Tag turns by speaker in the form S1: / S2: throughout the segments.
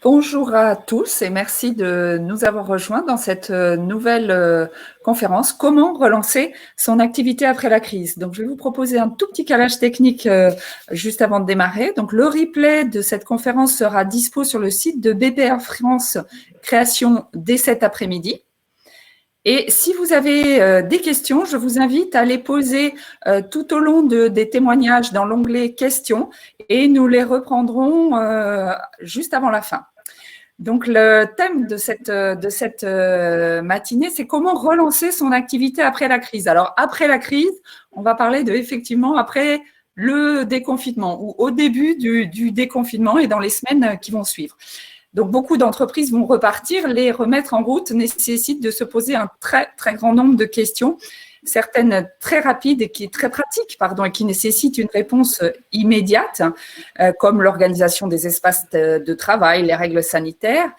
S1: Bonjour à tous et merci de nous avoir rejoints dans cette nouvelle conférence. Comment relancer son activité après la crise? Donc, je vais vous proposer un tout petit calage technique juste avant de démarrer. Donc, le replay de cette conférence sera dispo sur le site de BPR France Création dès cet après-midi. Et si vous avez des questions, je vous invite à les poser tout au long des témoignages dans l'onglet questions et nous les reprendrons juste avant la fin. Donc, le thème de cette matinée, c'est comment relancer son activité après la crise. Alors, après la crise, on va parler de effectivement après le déconfinement ou au début du déconfinement et dans les semaines qui vont suivre. Donc, beaucoup d'entreprises vont repartir. Les remettre en route nécessite de se poser un très, très grand nombre de questions, certaines très rapides et très pratiques, et qui nécessitent une réponse immédiate, comme l'organisation des espaces de travail, les règles sanitaires.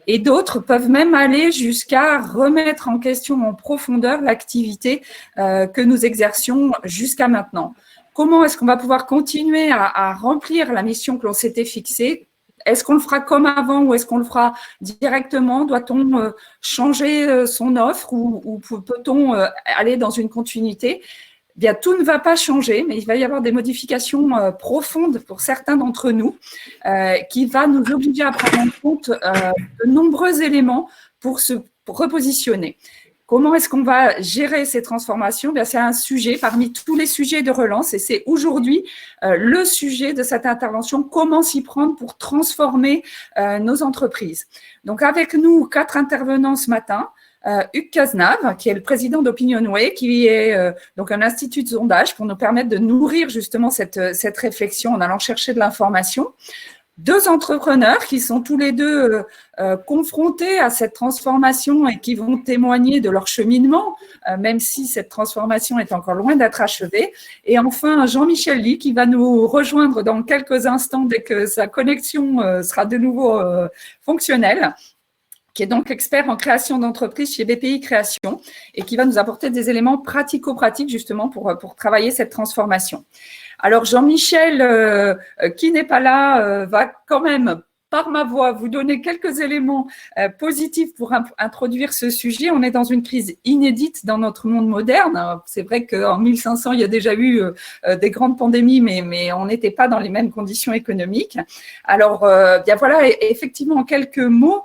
S1: Et d'autres peuvent même aller jusqu'à remettre en question en profondeur l'activité que nous exercions jusqu'à maintenant. Comment est-ce qu'on va pouvoir continuer à remplir la mission que l'on s'était fixée? Est-ce qu'on le fera comme avant ou est-ce qu'on le fera directement? Doit-on changer son offre ou peut-on aller dans une continuité? Bien, tout ne va pas changer, mais il va y avoir des modifications profondes pour certains d'entre nous qui va nous obliger à prendre en compte de nombreux éléments pour se repositionner. Comment est-ce qu'on va gérer ces transformations? Bien, c'est un sujet parmi tous les sujets de relance et c'est aujourd'hui le sujet de cette intervention, comment s'y prendre pour transformer nos entreprises. Donc, avec nous, 4 intervenants ce matin. Hugues Cazenave, qui est le président d'Opinionway, qui est donc un institut de sondage pour nous permettre de nourrir justement cette réflexion en allant chercher de l'information. 2 entrepreneurs qui sont tous les deux confrontés à cette transformation et qui vont témoigner de leur cheminement, même si cette transformation est encore loin d'être achevée. Et enfin, Jean-Michel Ly qui va nous rejoindre dans quelques instants dès que sa connexion sera de nouveau fonctionnelle, qui est donc expert en création d'entreprise chez BPI Création et qui va nous apporter des éléments pratico-pratiques justement pour travailler cette transformation. Alors Jean-Michel, qui n'est pas là, va quand même, par ma voix, vous donner quelques éléments positifs pour introduire ce sujet. On est dans une crise inédite dans notre monde moderne. C'est vrai qu'en 1500, il y a déjà eu des grandes pandémies, mais on n'était pas dans les mêmes conditions économiques. Alors, bien voilà, effectivement, en quelques mots,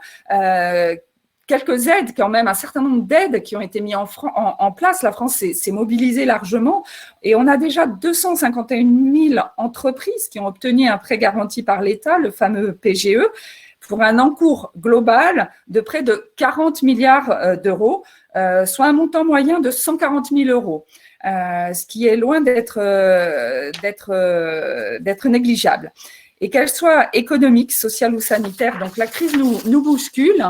S1: quelques aides quand même, un certain nombre d'aides qui ont été mises en place. La France s'est mobilisée largement et on a déjà 251 000 entreprises qui ont obtenu un prêt garanti par l'État, le fameux PGE, pour un encours global de près de 40 milliards d'euros, soit un montant moyen de 140 000 euros, ce qui est loin d'être négligeable. Et qu'elle soit économique, sociale ou sanitaire, donc la crise nous bouscule.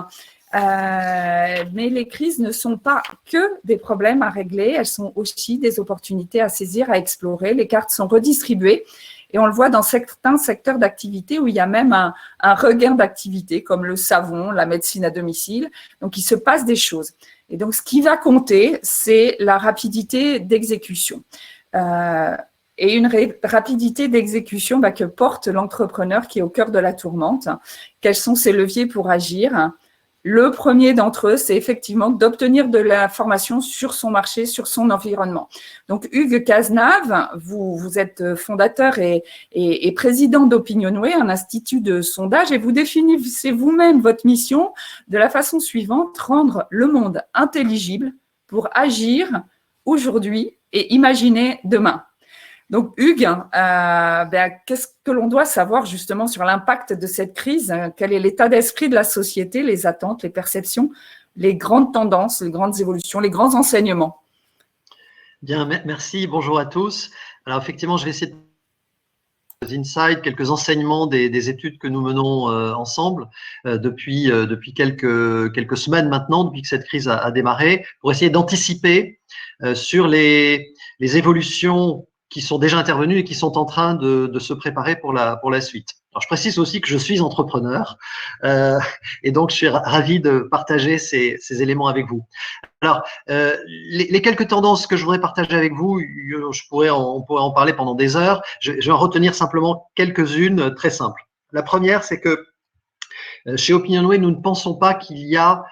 S1: Mais les crises ne sont pas que des problèmes à régler, elles sont aussi des opportunités à saisir, à explorer. Les cartes sont redistribuées et on le voit dans certains secteurs d'activité où il y a même un regain d'activité comme le savon, la médecine à domicile. Donc, il se passe des choses. Et donc, ce qui va compter, c'est la rapidité d'exécution. Et une rapidité d'exécution que porte l'entrepreneur qui est au cœur de la tourmente. Quels sont ses leviers pour agir ? Le premier d'entre eux, c'est effectivement d'obtenir de l'information sur son marché, sur son environnement. Donc, Hugues Cazenave, vous êtes fondateur et président d'Opinionway, un institut de sondage, et vous définissez vous-même votre mission de la façon suivante, rendre le monde intelligible pour agir aujourd'hui et imaginer demain. Donc, Hugues, qu'est-ce que l'on doit savoir justement sur l'impact de cette crise? Quel est l'état d'esprit de la société, les attentes, les perceptions, les grandes tendances, les grandes évolutions, les grands enseignements?
S2: Bien, merci. Bonjour à tous. Alors, effectivement, je vais essayer de quelques insights, quelques enseignements des études que nous menons ensemble depuis quelques semaines maintenant, depuis que cette crise a démarré, pour essayer d'anticiper sur les évolutions qui sont déjà intervenus et qui sont en train de se préparer pour la suite. Alors, je précise aussi que je suis entrepreneur et donc je suis ravi de partager ces éléments avec vous. Alors, les quelques tendances que je voudrais partager avec vous, on pourrait en parler pendant des heures. Je vais en retenir simplement quelques-unes très simples. La première, c'est que Chez OpinionWay, nous ne pensons pas qu'il y a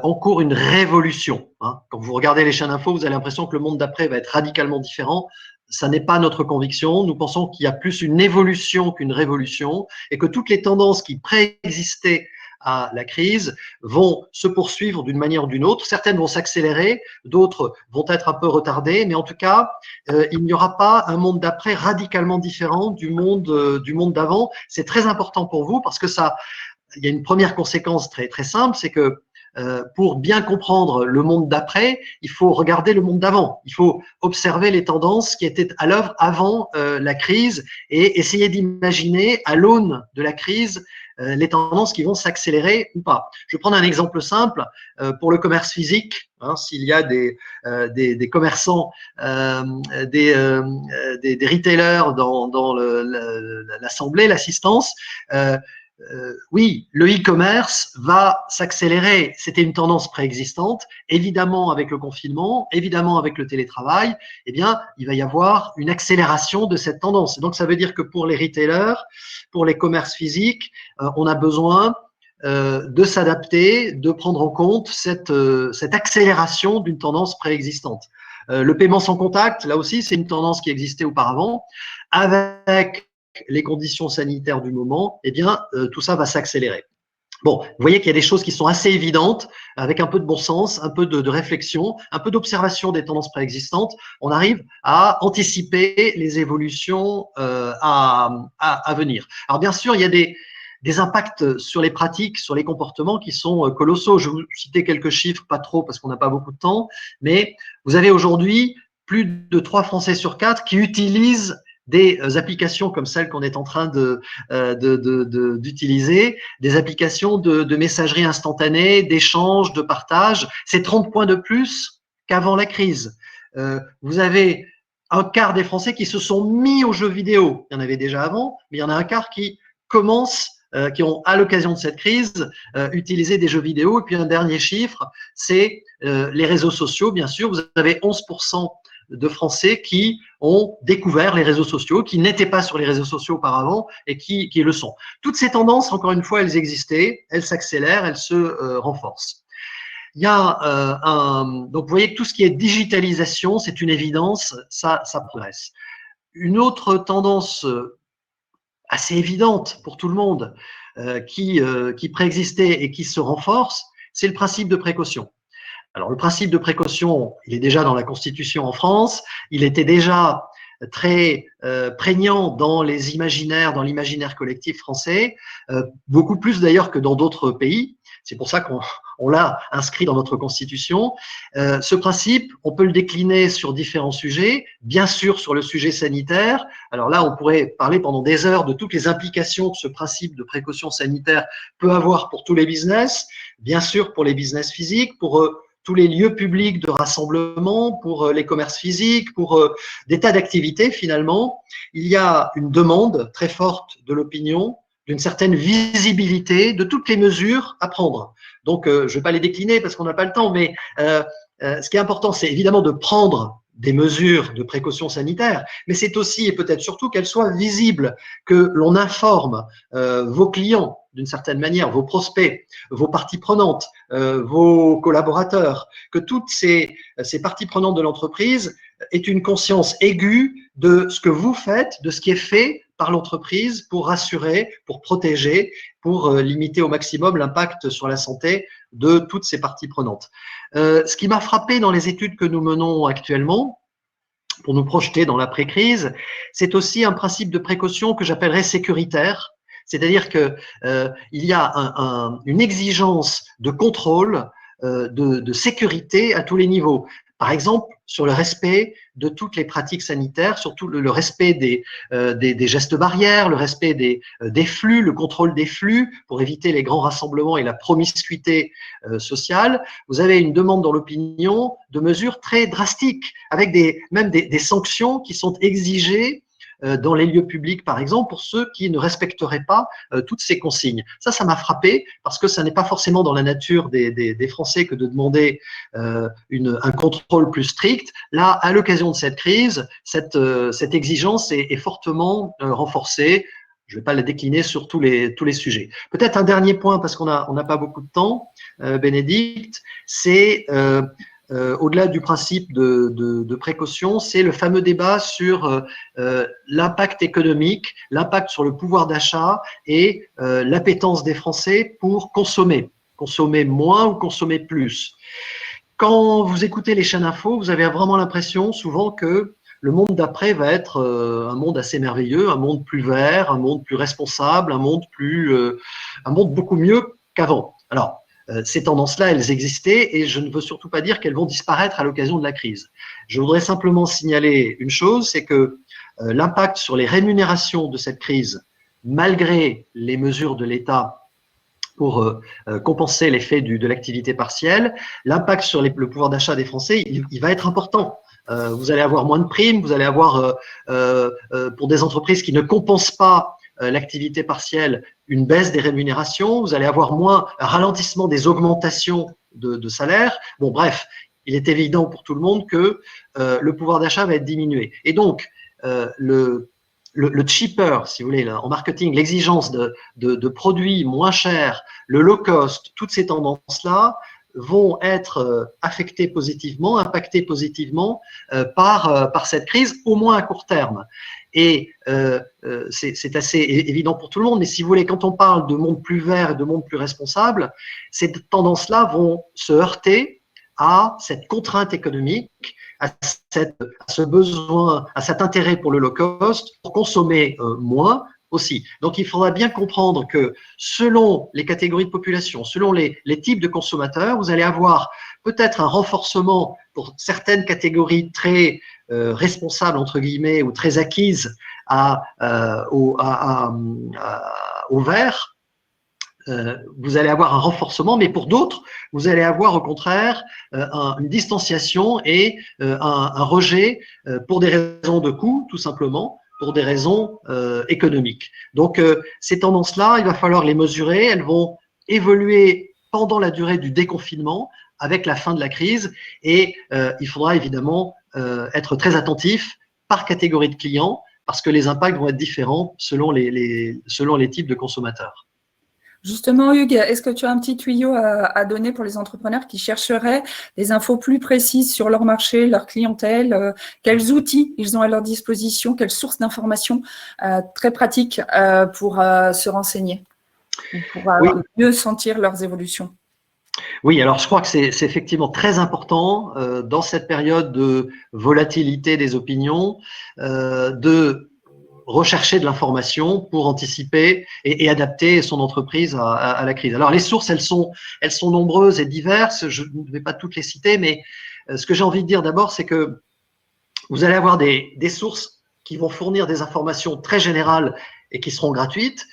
S2: en cours une révolution. Hein. Quand vous regardez les chaînes info, vous avez l'impression que le monde d'après va être radicalement différent. Ça n'est pas notre conviction. Nous pensons qu'il y a plus une évolution qu'une révolution et que toutes les tendances qui préexistaient à la crise vont se poursuivre d'une manière ou d'une autre. Certaines vont s'accélérer, d'autres vont être un peu retardées, mais en tout cas, il n'y aura pas un monde d'après radicalement différent du monde d'avant. C'est très important pour vous parce que ça, il y a une première conséquence très très simple, c'est que pour bien comprendre le monde d'après, il faut regarder le monde d'avant. Il faut observer les tendances qui étaient à l'œuvre avant la crise et essayer d'imaginer à l'aune de la crise les tendances qui vont s'accélérer ou pas. Je vais prendre un exemple simple pour le commerce physique. Hein, s'il y a des commerçants, des retailers dans l'assemblée, l'assistance, oui, le e-commerce va s'accélérer. C'était une tendance préexistante. Évidemment, avec le confinement, évidemment, avec le télétravail, eh bien, il va y avoir une accélération de cette tendance. Donc, ça veut dire que pour les retailers, pour les commerces physiques, on a besoin de s'adapter, de prendre en compte cette accélération d'une tendance préexistante. Le paiement sans contact, là aussi, c'est une tendance qui existait auparavant. Avec les conditions sanitaires du moment, eh bien, tout ça va s'accélérer. Bon, vous voyez qu'il y a des choses qui sont assez évidentes, avec un peu de bon sens, un peu de réflexion, un peu d'observation des tendances préexistantes, on arrive à anticiper les évolutions à venir. Alors bien sûr, il y a des impacts sur les pratiques, sur les comportements qui sont colossaux. Je vais vous citer quelques chiffres, pas trop parce qu'on n'a pas beaucoup de temps, mais vous avez aujourd'hui plus de 3 Français sur 4 qui utilisent des applications comme celles qu'on est en train d'utiliser, des applications de messagerie instantanée, d'échange, de partage. C'est 30 points de plus qu'avant la crise. Vous avez un quart des Français qui se sont mis aux jeux vidéo. Il y en avait déjà avant, mais il y en a un quart qui commencent, qui ont, à l'occasion de cette crise, utilisé des jeux vidéo. Et puis un dernier chiffre, c'est les réseaux sociaux, bien sûr. Vous avez 11% de Français qui ont découvert les réseaux sociaux, qui n'étaient pas sur les réseaux sociaux auparavant et qui le sont. Toutes ces tendances, encore une fois, elles existaient, elles s'accélèrent, elles se renforcent. Il y a donc vous voyez que tout ce qui est digitalisation, c'est une évidence, ça progresse. Une autre tendance assez évidente pour tout le monde qui préexistait et qui se renforce, c'est le principe de précaution. Alors, le principe de précaution, il est déjà dans la Constitution en France, il était déjà très prégnant dans les imaginaires, dans l'imaginaire collectif français, beaucoup plus d'ailleurs que dans d'autres pays. C'est pour ça qu'on l'a inscrit dans notre Constitution. Ce principe, on peut le décliner sur différents sujets, bien sûr sur le sujet sanitaire. Alors là, on pourrait parler pendant des heures de toutes les implications que ce principe de précaution sanitaire peut avoir pour tous les business, bien sûr pour les business physiques, pour tous les lieux publics de rassemblement, pour les commerces physiques, pour des tas d'activités finalement. Il y a une demande très forte de l'opinion, d'une certaine visibilité de toutes les mesures à prendre. Donc, je ne vais pas les décliner parce qu'on n'a pas le temps, mais ce qui est important, c'est évidemment de prendre des mesures de précaution sanitaire, mais c'est aussi et peut-être surtout qu'elles soient visibles, que l'on informe vos clients d'une certaine manière, vos prospects, vos parties prenantes, vos collaborateurs, que toutes ces parties prenantes de l'entreprise aient une conscience aiguë de ce que vous faites, de ce qui est fait par l'entreprise pour rassurer, pour protéger, pour limiter au maximum l'impact sur la santé de toutes ces parties prenantes. Ce qui m'a frappé dans les études que nous menons actuellement, pour nous projeter dans l'après-crise, c'est aussi un principe de précaution que j'appellerais sécuritaire. C'est-à-dire que il y a une exigence de contrôle, de sécurité à tous les niveaux. Par exemple, sur le respect de toutes les pratiques sanitaires, surtout le respect des gestes barrières, le respect des flux, le contrôle des flux pour éviter les grands rassemblements et la promiscuité sociale. Vous avez une demande dans l'opinion de mesures très drastiques, avec même des sanctions qui sont exigées dans les lieux publics, par exemple, pour ceux qui ne respecteraient pas toutes ces consignes. Ça m'a frappé parce que ça n'est pas forcément dans la nature des Français que de demander un contrôle plus strict. Là, à l'occasion de cette crise, cette exigence est fortement renforcée. Je ne vais pas la décliner sur tous les sujets. Peut-être un dernier point, parce qu'on n'a pas beaucoup de temps, Bénédicte, c'est au-delà du principe de précaution, c'est le fameux débat sur l'impact économique, l'impact sur le pouvoir d'achat et l'appétence des Français pour consommer. Consommer moins ou consommer plus. Quand vous écoutez les chaînes info, vous avez vraiment l'impression souvent que le monde d'après va être un monde assez merveilleux, un monde plus vert, un monde plus responsable, un monde beaucoup mieux qu'avant. Alors, ces tendances-là, elles existaient et je ne veux surtout pas dire qu'elles vont disparaître à l'occasion de la crise. Je voudrais simplement signaler une chose, c'est que l'impact sur les rémunérations de cette crise, malgré les mesures de l'État pour compenser l'effet de l'activité partielle, l'impact sur le pouvoir d'achat des Français, il va être important. Vous allez avoir moins de primes, vous allez avoir, pour des entreprises qui ne compensent pas l'activité partielle, une baisse des rémunérations, vous allez avoir un ralentissement des augmentations de salaire. Bon, bref, il est évident pour tout le monde que le pouvoir d'achat va être diminué. Et donc, le cheaper, si vous voulez, en marketing, l'exigence de produits moins chers, le low cost, toutes ces tendances-là vont être impactées positivement par cette crise, au moins à court terme. Et c'est assez évident pour tout le monde, mais si vous voulez, quand on parle de monde plus vert et de monde plus responsable, ces tendances-là vont se heurter à cette contrainte économique, à ce besoin, à cet intérêt pour le low cost, pour consommer moins aussi. Donc, il faudra bien comprendre que selon les catégories de population, selon les types de consommateurs, vous allez avoir peut-être un renforcement pour certaines catégories très responsables, entre guillemets, ou très acquises au vert. Vous allez avoir un renforcement, mais pour d'autres, vous allez avoir au contraire une distanciation et un rejet pour des raisons de coût, tout simplement, pour des raisons économiques. Donc, ces tendances-là, il va falloir les mesurer. Elles vont évoluer pendant la durée du déconfinement, avec la fin de la crise, et il faudra évidemment être très attentif par catégorie de clients, parce que les impacts vont être différents selon les types de consommateurs.
S1: Justement, Hugues, est-ce que tu as un petit tuyau à donner pour les entrepreneurs qui chercheraient des infos plus précises sur leur marché, leur clientèle, quels outils ils ont à leur disposition, quelles sources d'informations très pratiques pour se renseigner, pour mieux sentir leurs évolutions?
S2: Oui, alors je crois que c'est effectivement très important dans cette période de volatilité des opinions de rechercher de l'information pour anticiper et adapter son entreprise à la crise. Alors les sources, elles sont nombreuses et diverses. Je ne vais pas toutes les citer, mais ce que j'ai envie de dire d'abord, c'est que vous allez avoir des sources qui vont fournir des informations très générales et qui seront gratuites.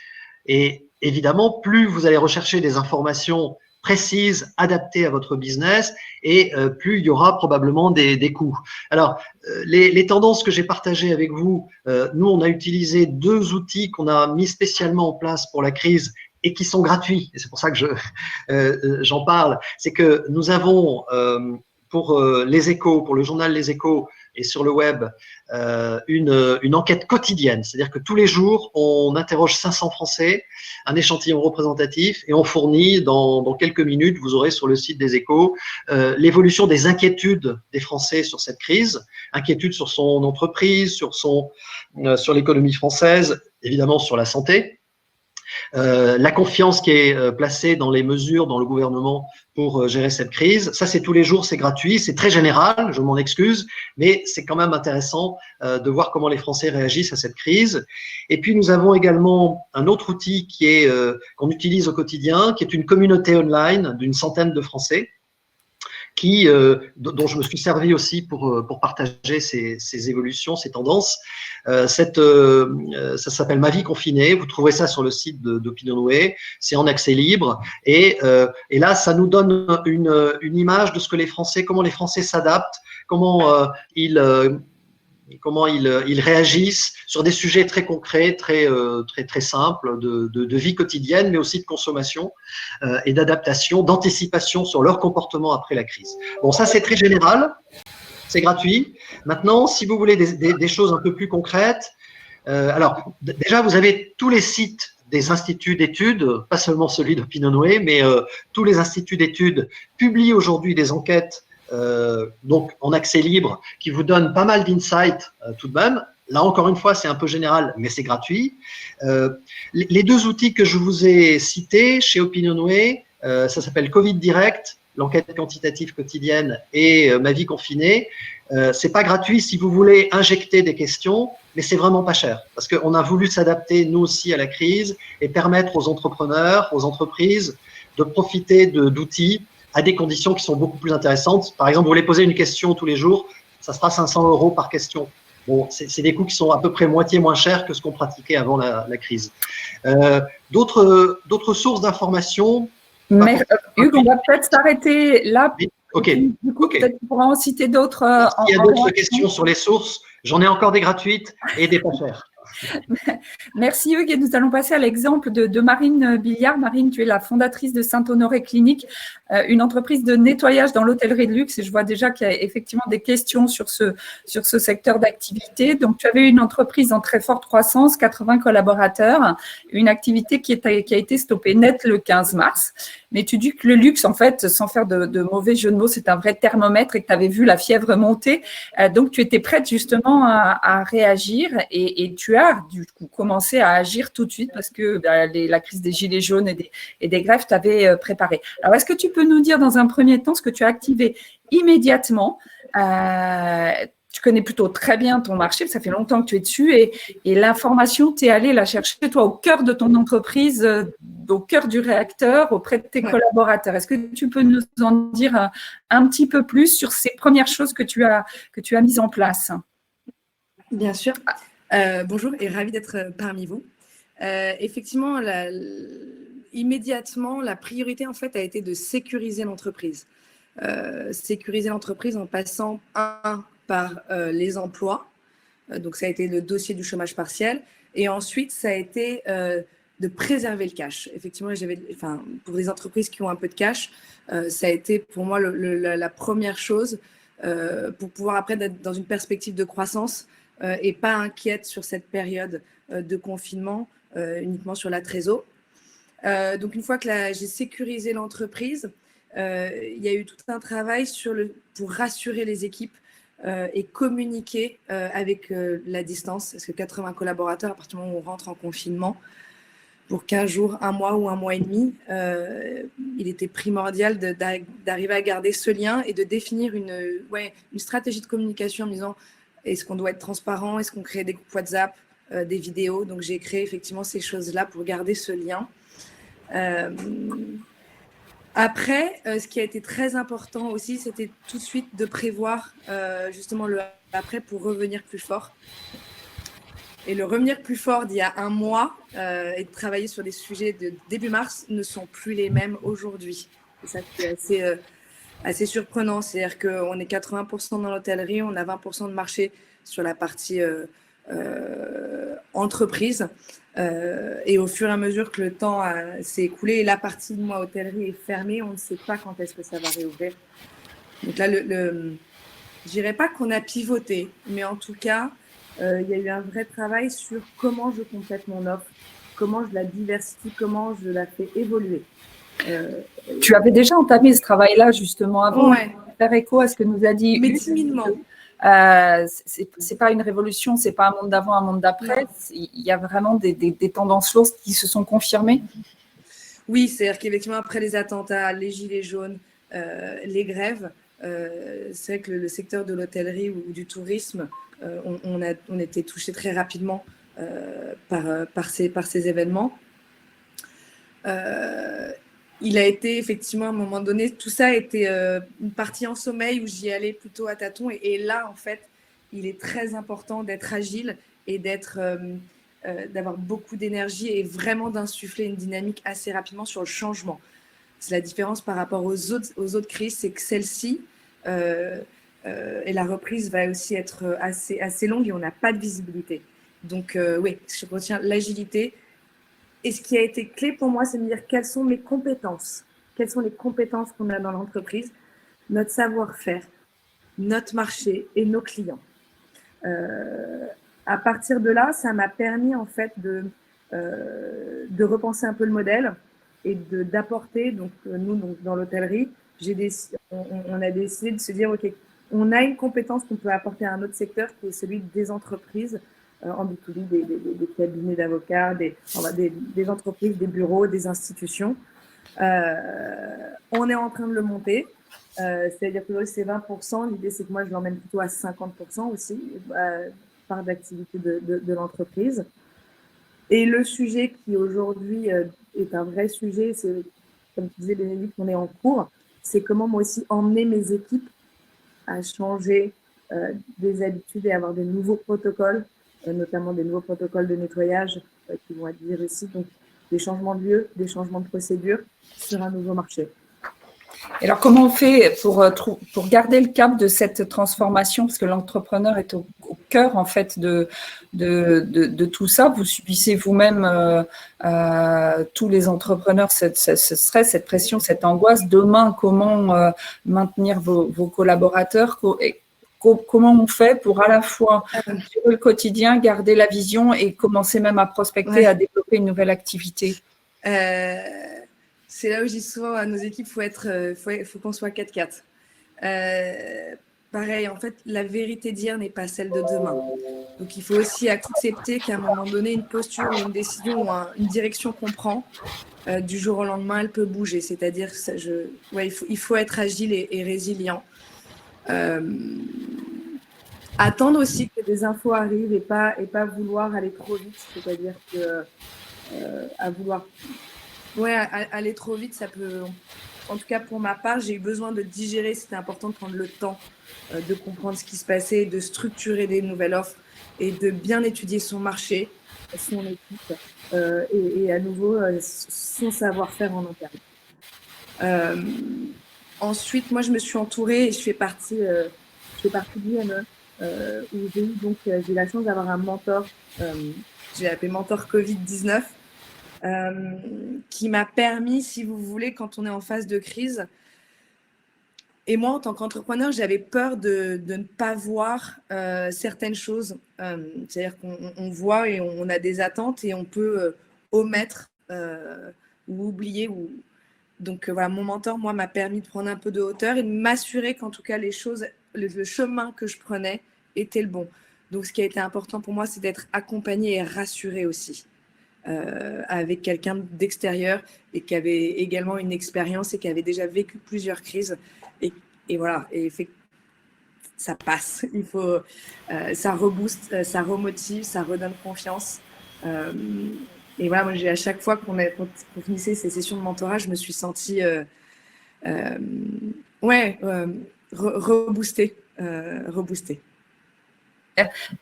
S2: Et évidemment, plus vous allez rechercher des informations précises, adaptées à votre business, et plus il y aura probablement des coûts. Alors, les tendances que j'ai partagées avec vous, nous, on a utilisé 2 outils qu'on a mis spécialement en place pour la crise et qui sont gratuits. Et c'est pour ça que j'en parle. C'est que nous avons, pour Les Échos, pour le journal Les Échos, et sur le web, une enquête quotidienne. C'est-à-dire que tous les jours, on interroge 500 Français, un échantillon représentatif, et on fournit dans quelques minutes, vous aurez sur le site des Échos, l'évolution des inquiétudes des Français sur cette crise, inquiétudes sur son entreprise, sur l'économie française, évidemment sur la santé. La confiance qui est placée dans les mesures dans le gouvernement pour gérer cette crise. Ça, c'est tous les jours, c'est gratuit, c'est très général, je m'en excuse, mais c'est quand même intéressant de voir comment les Français réagissent à cette crise. Et puis, nous avons également un autre outil qu'on utilise au quotidien, qui est une communauté online d'une centaine de Français, dont je me suis servi aussi pour partager ces évolutions, ces tendances. Ça s'appelle Ma vie confinée. Vous trouverez ça sur le site d'Opinionway. C'est en accès libre. Et là, ça nous donne une image de ce que comment les Français s'adaptent, comment ils réagissent sur des sujets très concrets, très simples, de vie quotidienne, mais aussi de consommation et d'adaptation, d'anticipation sur leur comportement après la crise. Bon, ça, c'est très général, c'est gratuit. Maintenant, si vous voulez des choses un peu plus concrètes, Alors, déjà, vous avez tous les sites des instituts d'études, pas seulement celui d'Opinionway, mais tous les instituts d'études publient aujourd'hui des enquêtes donc en accès libre qui vous donnent pas mal d'insights tout de même. Là, encore une fois, c'est un peu général, mais c'est gratuit. Les deux outils que je vous ai cités chez Opinionway, ça s'appelle Covid Direct, l'enquête quantitative quotidienne, et Ma vie confinée. C'est pas gratuit si vous voulez injecter des questions, mais c'est vraiment pas cher parce qu'on a voulu s'adapter nous aussi à la crise et permettre aux entrepreneurs, aux entreprises de profiter d'outils à des conditions qui sont beaucoup plus intéressantes. Par exemple, vous voulez poser une question tous les jours, ça sera 500 € par question. Bon, c'est des coûts qui sont à peu près moitié moins chers que ce qu'on pratiquait avant la crise. D'autres sources d'informations.
S1: Mais Hugues, on va peut-être s'arrêter là.
S2: Ok.
S1: Du coup, peut-être tu pourras en citer d'autres.
S2: S'il y a d'autres questions sur les sources, j'en ai encore des gratuites et des pas chères.
S1: Merci Hugues, et nous allons passer à l'exemple de Marine Billiard. Marine, tu es la fondatrice de Saint-Honoré Clinique, une entreprise de nettoyage dans l'hôtellerie de luxe, et je vois déjà qu'il y a effectivement des questions sur ce secteur d'activité. Donc, tu avais une entreprise en très forte croissance, 80 collaborateurs, une activité qui a été stoppée net le 15 mars. Mais tu dis que le luxe, en fait, sans faire de mauvais jeu de mots, c'est un vrai thermomètre et que tu avais vu la fièvre monter. Donc, tu étais prête justement à réagir et tu as du coup commencé à agir tout de suite parce que la crise des gilets jaunes et des grèves t'avait préparé. Alors, est-ce que tu peux nous dire dans un premier temps ce que tu as activé immédiatement tu connais plutôt très bien ton marché, ça fait longtemps que tu es dessus et l'information, tu es allé la chercher, toi, au cœur de ton entreprise, au cœur du réacteur, auprès de tes collaborateurs. Est-ce que tu peux nous en dire un petit peu plus sur ces premières choses que tu as mises en place?
S3: Bien sûr. Bonjour et ravie d'être parmi vous. Effectivement, immédiatement, la priorité, en fait, a été de sécuriser l'entreprise. Sécuriser l'entreprise en passant, par les emplois. Donc, ça a été le dossier du chômage partiel. Et ensuite, ça a été de préserver le cash. Effectivement, pour les entreprises qui ont un peu de cash, ça a été pour moi la première chose pour pouvoir après être dans une perspective de croissance et pas inquiète sur cette période de confinement, uniquement sur la trésor. Donc, une fois que j'ai sécurisé l'entreprise, il y a eu tout un travail pour rassurer les équipes et communiquer avec la distance, parce que 80 collaborateurs, à partir du moment où on rentre en confinement, pour 15 jours, un mois ou un mois et demi, il était primordial d'arriver à garder ce lien et de définir une stratégie de communication en disant est-ce qu'on doit être transparent, est-ce qu'on crée des groupes WhatsApp, des vidéos. Donc j'ai créé effectivement ces choses-là pour garder ce lien. Après, ce qui a été très important aussi, c'était tout de suite de prévoir justement le après pour revenir plus fort. Et le revenir plus fort d'il y a un mois et de travailler sur des sujets de début mars ne sont plus les mêmes aujourd'hui. C'est ça qui est assez surprenant. C'est-à-dire qu'on est 80% dans l'hôtellerie, on a 20% de marché sur la partie entreprise. Et au fur et à mesure que le temps s'est écoulé et la partie de moi hôtellerie est fermée, on ne sait pas quand est-ce que ça va réouvrir. Donc là, je dirais pas qu'on a pivoté, mais en tout cas, il y a eu un vrai travail sur comment je complète mon offre, comment je la diversifie, comment je la fais évoluer.
S1: Tu avais déjà entamé ce travail-là justement avant.
S3: Ouais.
S1: Faire écho à ce que nous a dit
S3: mais timidement.
S1: C'est pas une révolution, c'est pas un monde d'avant, un monde d'après. Il y a vraiment des tendances lourdes qui se sont confirmées.
S3: Oui, c'est-à-dire qu'effectivement, après les attentats, les gilets jaunes, les grèves, c'est vrai que le secteur de l'hôtellerie ou du tourisme, on était touché très rapidement par ces événements. Il a été effectivement à un moment donné, tout ça a été une partie en sommeil où j'y allais plutôt à tâtons. Et là, en fait, il est très important d'être agile et d'avoir beaucoup d'énergie et vraiment d'insuffler une dynamique assez rapidement sur le changement. C'est la différence par rapport aux autres crises, c'est que celle-ci, et la reprise va aussi être assez longue et on n'a pas de visibilité. Donc oui, je retiens l'agilité. Et ce qui a été clé pour moi, c'est de me dire quelles sont mes compétences. Quelles sont les compétences qu'on a dans l'entreprise, notre savoir-faire, notre marché et nos clients. à partir de là, ça m'a permis en fait de repenser un peu le modèle et d'apporter, donc nous donc, dans l'hôtellerie, on a décidé de se dire, ok, on a une compétence qu'on peut apporter à un autre secteur qui est celui des entreprises en B2B, des cabinets d'avocats, des entreprises, des bureaux, des institutions. On est en train de le monter. C'est-à-dire que c'est 20%. L'idée, c'est que moi, je l'emmène plutôt à 50% aussi, part d'activité de l'entreprise. Et le sujet qui aujourd'hui est un vrai sujet, c'est, comme tu disais, Bénédicte, on est en cours, c'est comment moi aussi emmener mes équipes à changer des habitudes et avoir des nouveaux protocoles, notamment des nouveaux protocoles de nettoyage qui vont être ici, donc des changements de lieu, des changements de procédure sur un nouveau marché.
S1: Et alors, comment on fait pour garder le cap de cette transformation? Parce que l'entrepreneur est au cœur, en fait, de tout ça. Vous subissez vous-même, tous les entrepreneurs, ce stress, cette pression, cette angoisse. Demain, comment maintenir vos collaborateurs? Comment on fait pour à la fois gérer le quotidien, garder la vision et commencer même à prospecter, à développer une nouvelle activité?
S3: C'est là où je dis souvent à nos équipes, faut qu'on soit 4-4. Pareil, en fait, la vérité d'hier n'est pas celle de demain. Donc, il faut aussi accepter qu'à un moment donné, une posture ou une décision ou une direction qu'on prend, du jour au lendemain, elle peut bouger. C'est-à-dire, il faut être agile et résilient. Attendre aussi que des infos arrivent et pas vouloir aller trop vite. C'est-à-dire que à vouloir aller trop vite, ça peut… En tout cas, pour ma part, j'ai eu besoin de digérer. C'était important de prendre le temps de comprendre ce qui se passait, de structurer des nouvelles offres et de bien étudier son marché, son équipe et à nouveau son savoir-faire en interne. Ensuite, moi, je me suis entourée et je fais partie de l'IME où j'ai eu la chance d'avoir un mentor, j'ai appelé mentor Covid-19, qui m'a permis, si vous voulez, quand on est en phase de crise, et moi, en tant qu'entrepreneur, j'avais peur de ne pas voir certaines choses. C'est-à-dire qu'on voit et on a des attentes et on peut omettre ou oublier. Donc, voilà, mon mentor, moi, m'a permis de prendre un peu de hauteur et de m'assurer qu'en tout cas, les choses, le chemin que je prenais était le bon. Donc, ce qui a été important pour moi, c'est d'être accompagnée et rassurée aussi. Avec quelqu'un d'extérieur et qui avait également une expérience et qui avait déjà vécu plusieurs crises et voilà, et fait ça passe, il faut ça rebooste, ça remotive, ça redonne confiance et voilà, moi à chaque fois qu'on finissait ces sessions de mentorat, je me suis sentie reboostée.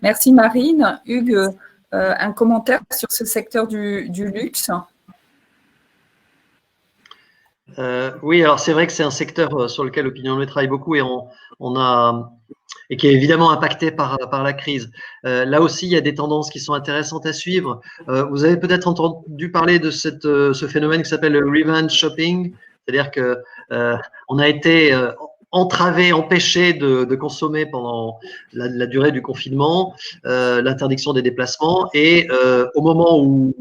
S1: Merci Marine. Hugues, un commentaire sur ce secteur du luxe?
S2: Oui, alors c'est vrai que c'est un secteur sur lequel Opinion Louée travaille beaucoup et qui est évidemment impacté par la crise. Là aussi, il y a des tendances qui sont intéressantes à suivre. Vous avez peut-être entendu parler de ce phénomène qui s'appelle le revenge shopping, c'est-à-dire que on a été entravé, empêché de consommer pendant la durée du confinement, l'interdiction des déplacements, et au moment où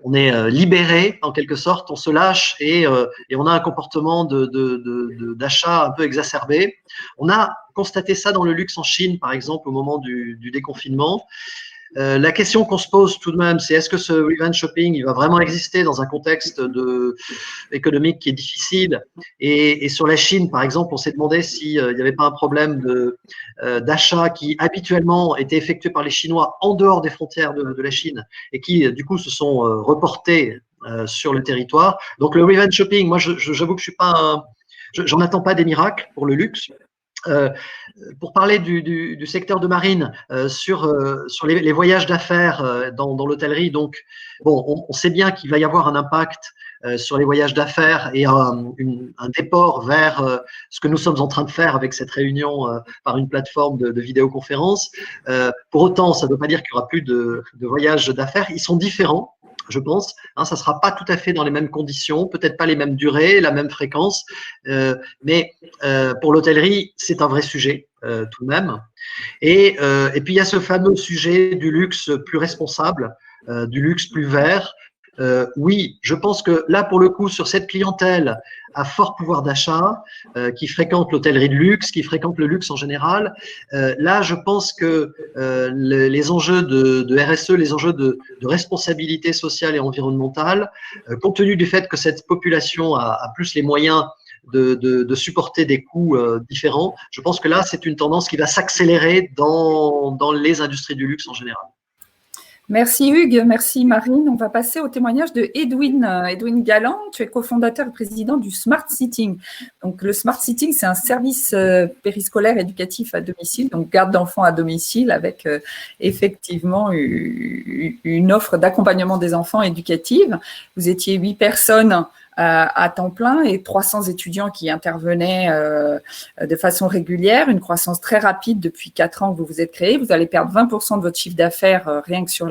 S2: on est libéré en quelque sorte, on se lâche et on a un comportement d'achat un peu exacerbé. On a constaté ça dans le luxe en Chine, par exemple, au moment du déconfinement. La question qu'on se pose tout de même, c'est est-ce que ce revenge shopping il va vraiment exister dans un contexte économique qui est difficile et sur la Chine, par exemple, on s'est demandé s'il n'y avait pas un problème d'achat qui habituellement était effectué par les Chinois en dehors des frontières de la Chine et qui, du coup, se sont reportés sur le territoire. Donc, le revenge shopping, moi, j'avoue que j'en attends pas des miracles pour le luxe. Pour parler du secteur de marine, sur les voyages d'affaires dans l'hôtellerie, donc bon, on sait bien qu'il va y avoir un impact sur les voyages d'affaires et un déport vers ce que nous sommes en train de faire avec cette réunion par une plateforme de vidéoconférence. Pour autant, ça ne veut pas dire qu'il n'y aura plus de voyages d'affaires. Ils sont différents. je pense. Hein, ça ne sera pas tout à fait dans les mêmes conditions, peut-être pas les mêmes durées, la même fréquence, mais pour l'hôtellerie, c'est un vrai sujet tout de même. Et puis, il y a ce fameux sujet du luxe plus responsable, du luxe plus vert. Oui, je pense que là, pour le coup, sur cette clientèle à fort pouvoir d'achat, qui fréquente l'hôtellerie de luxe, qui fréquente le luxe en général, là, je pense que les enjeux de RSE, les enjeux de responsabilité sociale et environnementale, compte tenu du fait que cette population a plus les moyens de supporter des coûts différents, je pense que là, c'est une tendance qui va s'accélérer dans les industries du luxe en général.
S1: Merci Hugues, merci Marine. On va passer au témoignage de Edwin Galland. Tu es cofondateur et président du Smart Sitting. Donc, le Smart Sitting, c'est un service périscolaire éducatif à domicile, donc garde d'enfants à domicile avec effectivement une offre d'accompagnement des enfants éducative. Vous étiez 8 personnes à temps plein et 300 étudiants qui intervenaient de façon régulière, une croissance très rapide depuis 4 ans que vous vous êtes créé. Vous allez perdre 20% de votre chiffre d'affaires rien que sur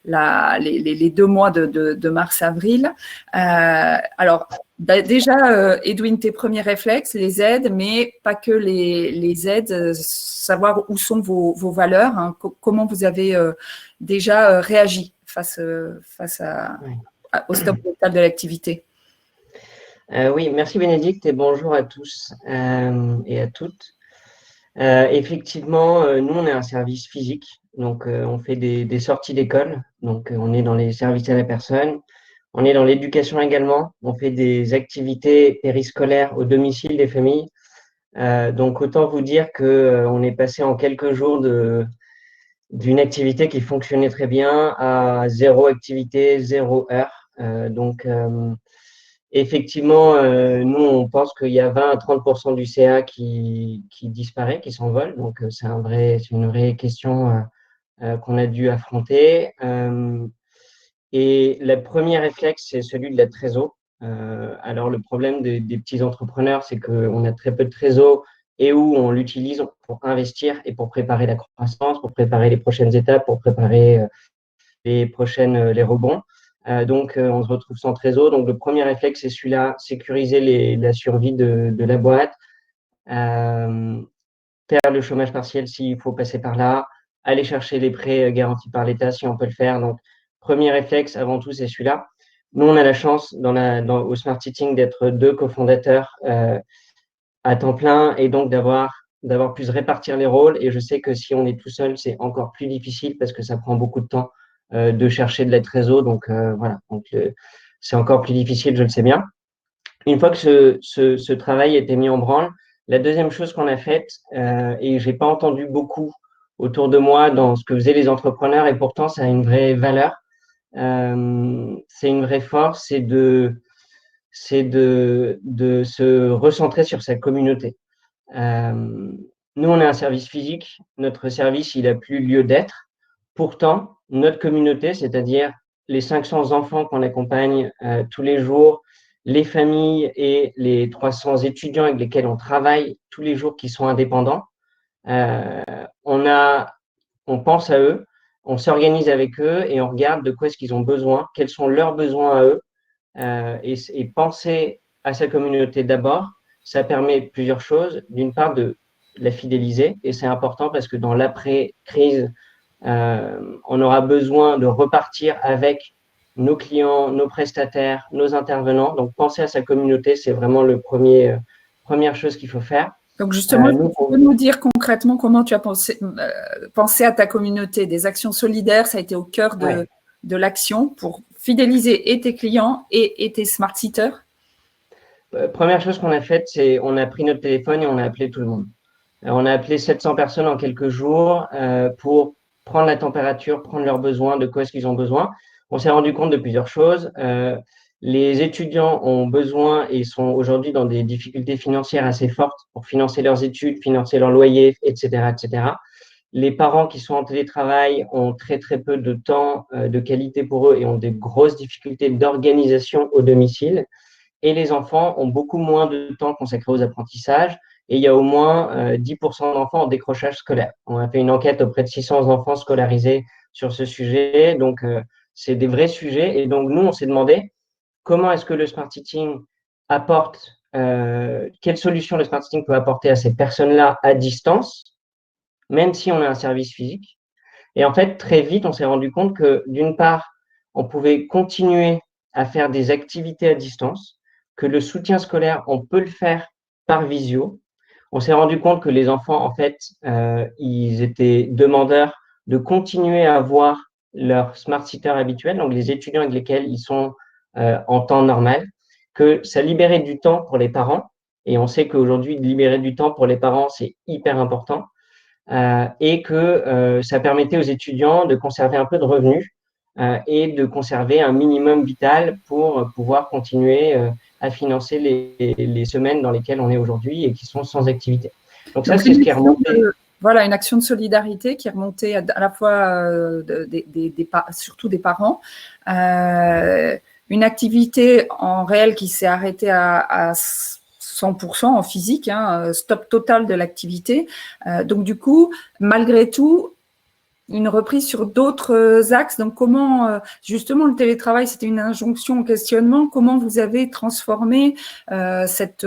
S1: les 2 mois de mars-avril. Alors, déjà, Edwin, tes premiers réflexes, les aides, mais pas que les aides, savoir où sont vos valeurs, hein, comment vous avez déjà réagi face au stop total de l'activité.
S4: Oui, merci Bénédicte et bonjour à tous et à toutes. Effectivement, nous, on est un service physique, donc on fait des sorties d'école, donc on est dans les services à la personne, on est dans l'éducation également, on fait des activités périscolaires au domicile des familles. Donc autant vous dire qu'on est passé en quelques jours d'une activité qui fonctionnait très bien à 0 activité, 0 heure. Effectivement, nous, on pense qu'il y a 20 à 30% du CA qui disparaît, qui s'envole. Donc, c'est une vraie question qu'on a dû affronter. Et le premier réflexe, c'est celui de la trésor. Alors, le problème des petits entrepreneurs, c'est qu'on a très peu de trésor et où on l'utilise pour investir et pour préparer la croissance, pour préparer les prochaines étapes, pour préparer les rebonds. Donc, on se retrouve sans trésor. Donc, le premier réflexe, c'est celui-là, sécuriser la survie de la boîte, faire le chômage partiel s'il faut passer par là, aller chercher les prêts garantis par l'État si on peut le faire. Donc, premier réflexe, avant tout, c'est celui-là. Nous, on a la chance au Smart Sitting d'être 2 cofondateurs à temps plein et donc d'avoir pu se répartir les rôles. Et je sais que si on est tout seul, c'est encore plus difficile parce que ça prend beaucoup de temps de chercher de la trésor. Donc, voilà. Donc, c'est encore plus difficile, je le sais bien. Une fois que ce travail a été mis en branle, la deuxième chose qu'on a faite, et j'ai pas entendu beaucoup autour de moi dans ce que faisaient les entrepreneurs, et pourtant, ça a une vraie valeur. C'est une vraie force, c'est de se recentrer sur sa communauté. Nous, on est un service physique. Notre service, il n'a plus lieu d'être. Pourtant, notre communauté, c'est-à-dire les 500 enfants qu'on accompagne tous les jours, les familles et les 300 étudiants avec lesquels on travaille tous les jours qui sont indépendants, on pense à eux, on s'organise avec eux et on regarde de quoi est-ce qu'ils ont besoin, quels sont leurs besoins à eux. Et penser à sa communauté d'abord, ça permet plusieurs choses. D'une part, de la fidéliser, et c'est important parce que dans l'après-crise, on aura besoin de repartir avec nos clients, nos prestataires, nos intervenants. Donc, penser à sa communauté, c'est vraiment première chose qu'il faut faire.
S1: Donc, justement, tu peux nous dire concrètement comment tu as pensé à ta communauté. Des actions solidaires, ça a été au cœur de l'action pour fidéliser et tes clients et tes smart sitters.
S4: Première chose qu'on a faite, c'est on a pris notre téléphone et on a appelé tout le monde. On a appelé 700 personnes en quelques jours pour prendre la température, prendre leurs besoins, de quoi est-ce qu'ils ont besoin. On s'est rendu compte de plusieurs choses. Les étudiants ont besoin et sont aujourd'hui dans des difficultés financières assez fortes pour financer leurs études, financer leur loyer, etc., etc. Les parents qui sont en télétravail ont très, très peu de temps de qualité pour eux et ont des grosses difficultés d'organisation au domicile. Et les enfants ont beaucoup moins de temps consacré aux apprentissages. Et il y a au moins 10% d'enfants en décrochage scolaire. On a fait une enquête auprès de 600 enfants scolarisés sur ce sujet. Donc, c'est des vrais sujets. Et donc, nous, on s'est demandé comment est-ce que le Smart Sitting apporte, quelle solution le Smart Sitting peut apporter à ces personnes-là à distance, même si on a un service physique. Et en fait, très vite, on s'est rendu compte que, d'une part, on pouvait continuer à faire des activités à distance, que le soutien scolaire, on peut le faire par visio. On s'est rendu compte que les enfants, en fait, ils étaient demandeurs de continuer à voir leur smart sitter habituel, donc les étudiants avec lesquels ils sont en temps normal, que ça libérait du temps pour les parents. Et on sait qu'aujourd'hui, libérer du temps pour les parents, c'est hyper important. Et que ça permettait aux étudiants de conserver un peu de revenus et de conserver un minimum vital pour pouvoir continuer à financer les semaines dans lesquelles on est aujourd'hui et qui sont sans activité. Donc ça, c'est ce qui est remonté.
S1: Voilà, une action de solidarité qui est remontée à la fois surtout des parents. Une activité en réel qui s'est arrêtée à 100% en physique, stop total de l'activité. Donc du coup, malgré tout, une reprise sur d'autres axes. Donc comment, justement, le télétravail, c'était une injonction au questionnement. Comment vous avez transformé cette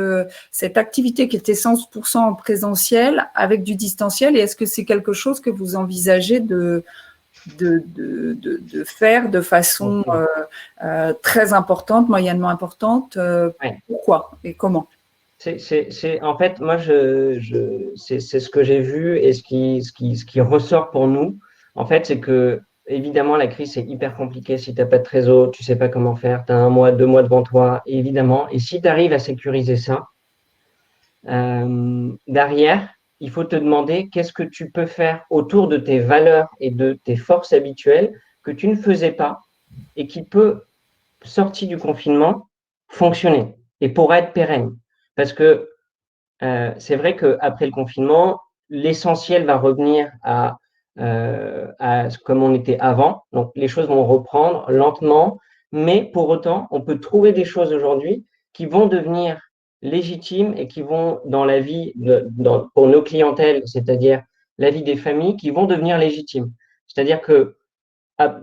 S1: activité qui était 100% en présentiel avec du distanciel, et est-ce que c'est quelque chose que vous envisagez de faire de façon très importante, moyennement importante? Pourquoi et comment?
S4: En fait, moi, c'est ce que j'ai vu et ce qui ressort pour nous. En fait, c'est que, évidemment, la crise, c'est hyper compliqué. Si tu n'as pas de trésor, tu ne sais pas comment faire, tu as 1 mois, 2 mois devant toi, évidemment. Et si tu arrives à sécuriser ça, derrière, il faut te demander qu'est-ce que tu peux faire autour de tes valeurs et de tes forces habituelles que tu ne faisais pas et qui peut, sorti du confinement, fonctionner et pourrait être pérenne. Parce que c'est vrai qu'après le confinement, l'essentiel va revenir à comme on était avant. Donc, les choses vont reprendre lentement, mais pour autant, on peut trouver des choses aujourd'hui qui vont devenir légitimes et qui vont dans la vie, pour nos clientèles, c'est-à-dire la vie des familles, qui vont devenir légitimes. C'est-à-dire que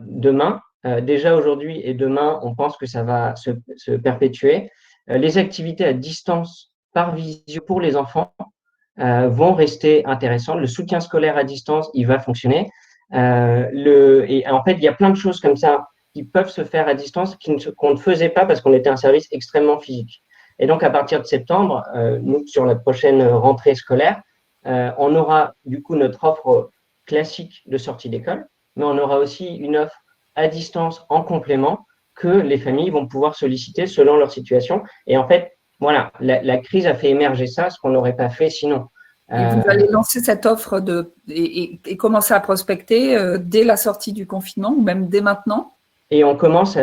S4: demain, déjà aujourd'hui et demain, on pense que ça va se perpétuer. Les activités à distance par visio pour les enfants vont rester intéressantes. Le soutien scolaire à distance, il va fonctionner. Et en fait, il y a plein de choses comme ça qui peuvent se faire à distance qu'on ne faisait pas parce qu'on était un service extrêmement physique. Et donc, à partir de septembre, nous, sur la prochaine rentrée scolaire, on aura du coup notre offre classique de sortie d'école, mais on aura aussi une offre à distance en complément que les familles vont pouvoir solliciter selon leur situation. Et en fait, voilà, la crise a fait émerger ça, ce qu'on n'aurait pas fait sinon.
S1: Et vous allez lancer cette offre et commencer à prospecter dès la sortie du confinement ou même dès maintenant?
S4: Et on commence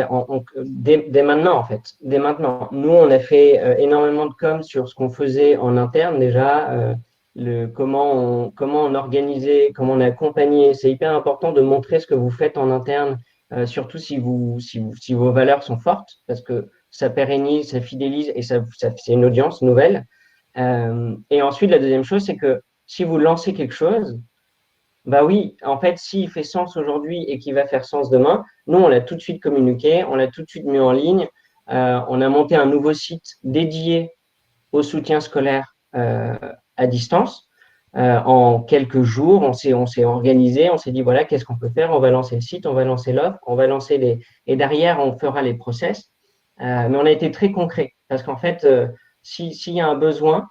S4: dès maintenant, en fait. Dès maintenant. Nous, on a fait énormément de com sur ce qu'on faisait en interne déjà, comment on organisait, comment on accompagnait. C'est hyper important de montrer ce que vous faites en interne, surtout si vos valeurs sont fortes, parce que ça pérennise, ça fidélise et c'est une audience nouvelle. Et ensuite, la deuxième chose, c'est que si vous lancez quelque chose, bah oui, en fait, s'il fait sens aujourd'hui et qu'il va faire sens demain, nous, on l'a tout de suite communiqué, on l'a tout de suite mis en ligne. On a monté un nouveau site dédié au soutien scolaire à distance. En quelques jours, on s'est organisé, on s'est dit, voilà, qu'est-ce qu'on peut faire? On va lancer le site, on va lancer l'offre, on va lancer et derrière, on fera les process. Mais on a été très concret parce qu'en fait, s'il y a un besoin,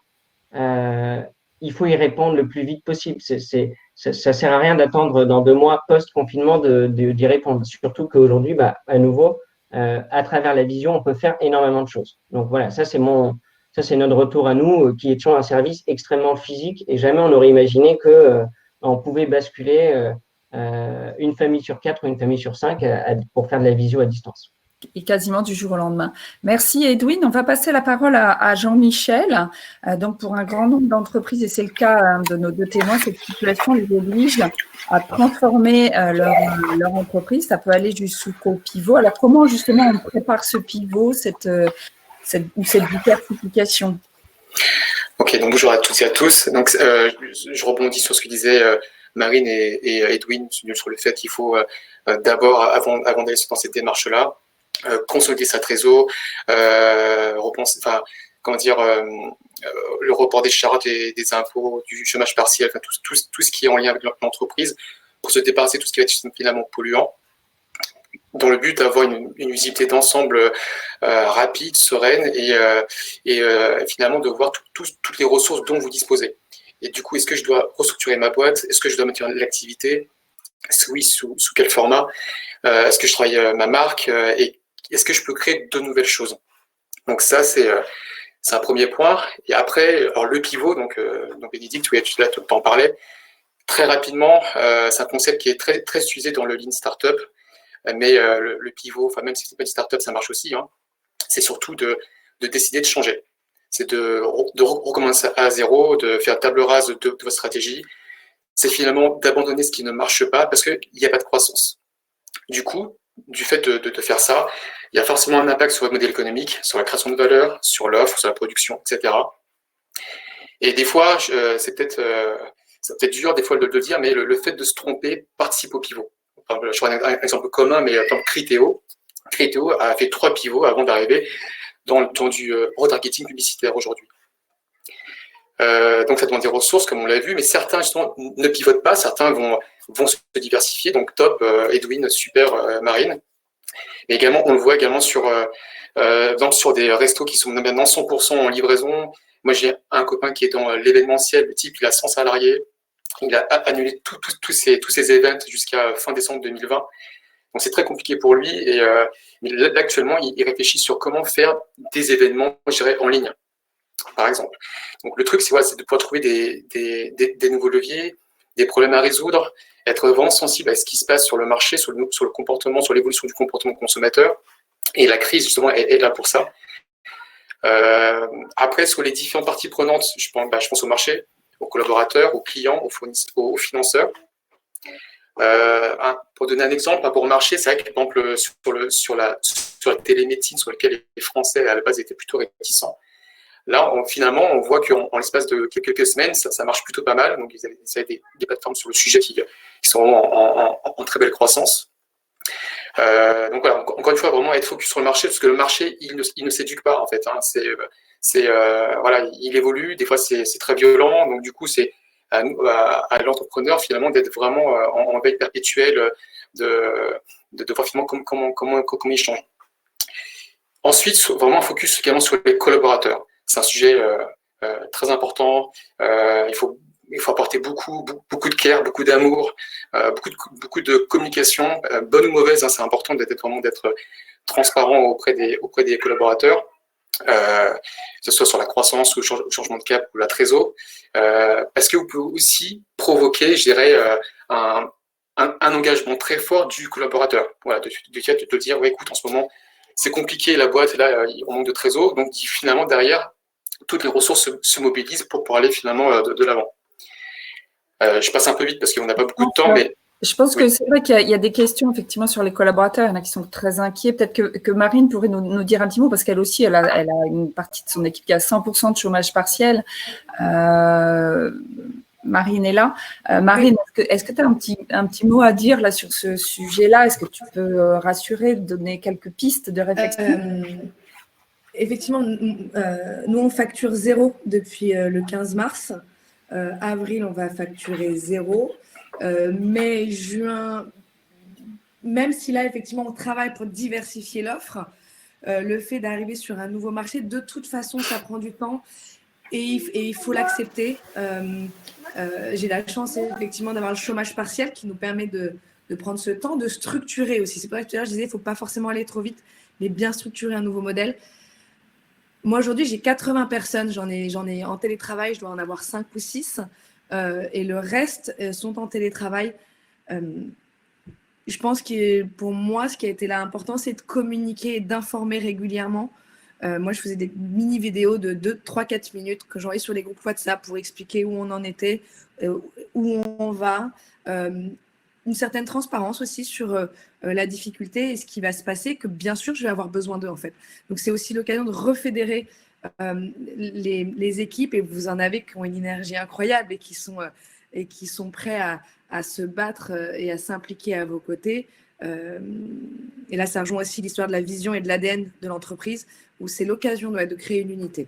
S4: il faut y répondre le plus vite possible. Ça sert à rien d'attendre dans 2 mois post-confinement d'y répondre. Surtout qu'aujourd'hui, à nouveau, à travers la vision, on peut faire énormément de choses. Donc voilà, ça c'est notre retour à nous qui étions un service extrêmement physique et jamais on n'aurait imaginé que on pouvait basculer une famille sur 4 ou une famille sur 5 pour faire de la visio à distance.
S1: Et quasiment du jour au lendemain. Merci Edwin. On va passer la parole à Jean-Michel. Donc pour un grand nombre d'entreprises, et c'est le cas de nos 2 témoins, cette situation les oblige à transformer leur entreprise. Ça peut aller jusqu'au pivot. Alors comment justement on prépare ce pivot, cette diversification?
S5: Ok, donc bonjour à toutes et à tous. Donc je rebondis sur ce que disaient Marine et Edwin sur le fait qu'il faut d'abord avant d'aller dans cette démarche-là, consolider sa trésor, repenser, enfin, comment dire, le report des charges, des impôts, du chômage partiel, enfin, tout ce qui est en lien avec l'entreprise, pour se débarrasser de tout ce qui va être finalement polluant, dans le but d'avoir une visibilité d'ensemble rapide, sereine et finalement de voir toutes les ressources dont vous disposez. Et du coup, est-ce que je dois restructurer ma boîte? Est-ce que je dois maintenir l'activité? Oui, sous quel format? Est-ce que je travaille ma marque? Et est-ce que je peux créer de nouvelles choses? Donc ça, c'est un premier point. Et après, alors le pivot, donc Bénédicte, oui, tu t'en parlais. Très rapidement, c'est un concept qui est très, très utilisé dans le Lean Startup. Mais le pivot, enfin même si c'est pas une startup, ça marche aussi. Hein. C'est surtout de décider de changer. C'est de recommencer à zéro, de faire table rase de votre stratégie. C'est finalement d'abandonner ce qui ne marche pas parce qu'il n'y a pas de croissance. Du coup, du fait de faire ça, il y a forcément un impact sur votre modèle économique, sur la création de valeur, sur l'offre, sur la production, etc. Et des fois, c'est peut-être dur des fois de le dire, mais le fait de se tromper participe au pivot. Je prends un exemple commun, mais comme Criteo. Criteo a fait 3 pivots avant d'arriver dans du retargeting publicitaire aujourd'hui. Donc ça demande des ressources, comme on l'a vu, mais certains justement ne pivotent pas, certains vont se diversifier. Donc top, Edwin, super, Marine. Mais également, on le voit également sur des restos qui sont maintenant 100% en livraison. Moi, j'ai un copain qui est dans l'événementiel, le type, il a 100 salariés. Il a annulé tous ces events jusqu'à fin décembre 2020. Donc, c'est très compliqué pour lui. Et mais là, actuellement, il réfléchit sur comment faire des événements, je dirais, en ligne, par exemple. Donc, le truc, c'est de pouvoir trouver des nouveaux leviers, des problèmes à résoudre, être vraiment sensible à ce qui se passe sur le marché, sur le comportement, sur l'évolution du comportement consommateur. Et la crise, justement, est là pour ça. Après, sur les différentes parties prenantes, je pense au marché, aux collaborateurs, aux clients, aux financeurs. Pour donner un exemple, pour le marché, c'est vrai que par exemple, sur la télémédecine, sur laquelle les Français à la base étaient plutôt réticents, là, finalement, on voit qu'en l'espace de quelques semaines, ça marche plutôt pas mal. Donc, il y a des plateformes sur le sujet qui sont en très belle croissance. Donc voilà, encore une fois, vraiment être focus sur le marché, parce que le marché, il ne s'éduque pas en fait. Hein. Voilà, il évolue, des fois c'est très violent, donc du coup c'est à l'entrepreneur finalement d'être vraiment en veille perpétuelle, de voir finalement comment il change. Ensuite, vraiment un focus également sur les collaborateurs. C'est un sujet très important. Il faut apporter beaucoup de care, beaucoup d'amour, beaucoup de communication, bonne ou mauvaise. Hein, c'est important d'être transparent auprès des collaborateurs, que ce soit sur la croissance ou le changement de cap ou la trésor, parce que vous pouvez aussi provoquer, je dirais, un engagement très fort du collaborateur. Voilà, de dire, ouais, écoute, en ce moment, c'est compliqué, la boîte, là, on manque de trésor, donc finalement, derrière, toutes les ressources se mobilisent pour aller finalement de l'avant. Je passe un peu vite parce qu'on n'a pas beaucoup de temps, mais...
S1: Je pense que c'est vrai qu'il y a des questions effectivement sur les collaborateurs. Il y en a qui sont très inquiets. Peut-être que Marine pourrait nous dire un petit mot parce qu'elle aussi, elle a une partie de son équipe qui a 100% de chômage partiel. Marine est là. Marine, est-ce que tu as un petit mot à dire là sur ce sujet-là? Est-ce que tu peux rassurer, donner quelques pistes de réflexion?
S3: Effectivement, nous, on facture 0 depuis le 15 mars. Avril, on va facturer 0. Mai, juin, même si là, effectivement, on travaille pour diversifier l'offre, le fait d'arriver sur un nouveau marché, de toute façon, ça prend du temps et il faut l'accepter. J'ai la chance, effectivement, d'avoir le chômage partiel qui nous permet de prendre ce temps, de structurer aussi. C'est pour ça que tout à l'heure, je disais, il ne faut pas forcément aller trop vite, mais bien structurer un nouveau modèle. Moi, aujourd'hui, j'ai 80 personnes. J'en ai en télétravail, je dois en avoir 5 ou 6. Et le reste sont en télétravail. Je pense que pour moi, ce qui a été là important, c'est de communiquer et d'informer régulièrement. Moi, je faisais des mini-vidéos de 2, 3, 4 minutes que j'envoyais sur les groupes WhatsApp pour expliquer où on en était, où on va. Une certaine transparence aussi sur la difficulté et ce qui va se passer, que bien sûr, je vais avoir besoin d'eux en fait. Donc, c'est aussi l'occasion de refédérer les équipes, et vous en avez qui ont une énergie incroyable et qui sont prêts à se battre et à s'impliquer à vos côtés. Et là, ça rejoint aussi l'histoire de la vision et de l'ADN de l'entreprise, où c'est l'occasion de créer une unité.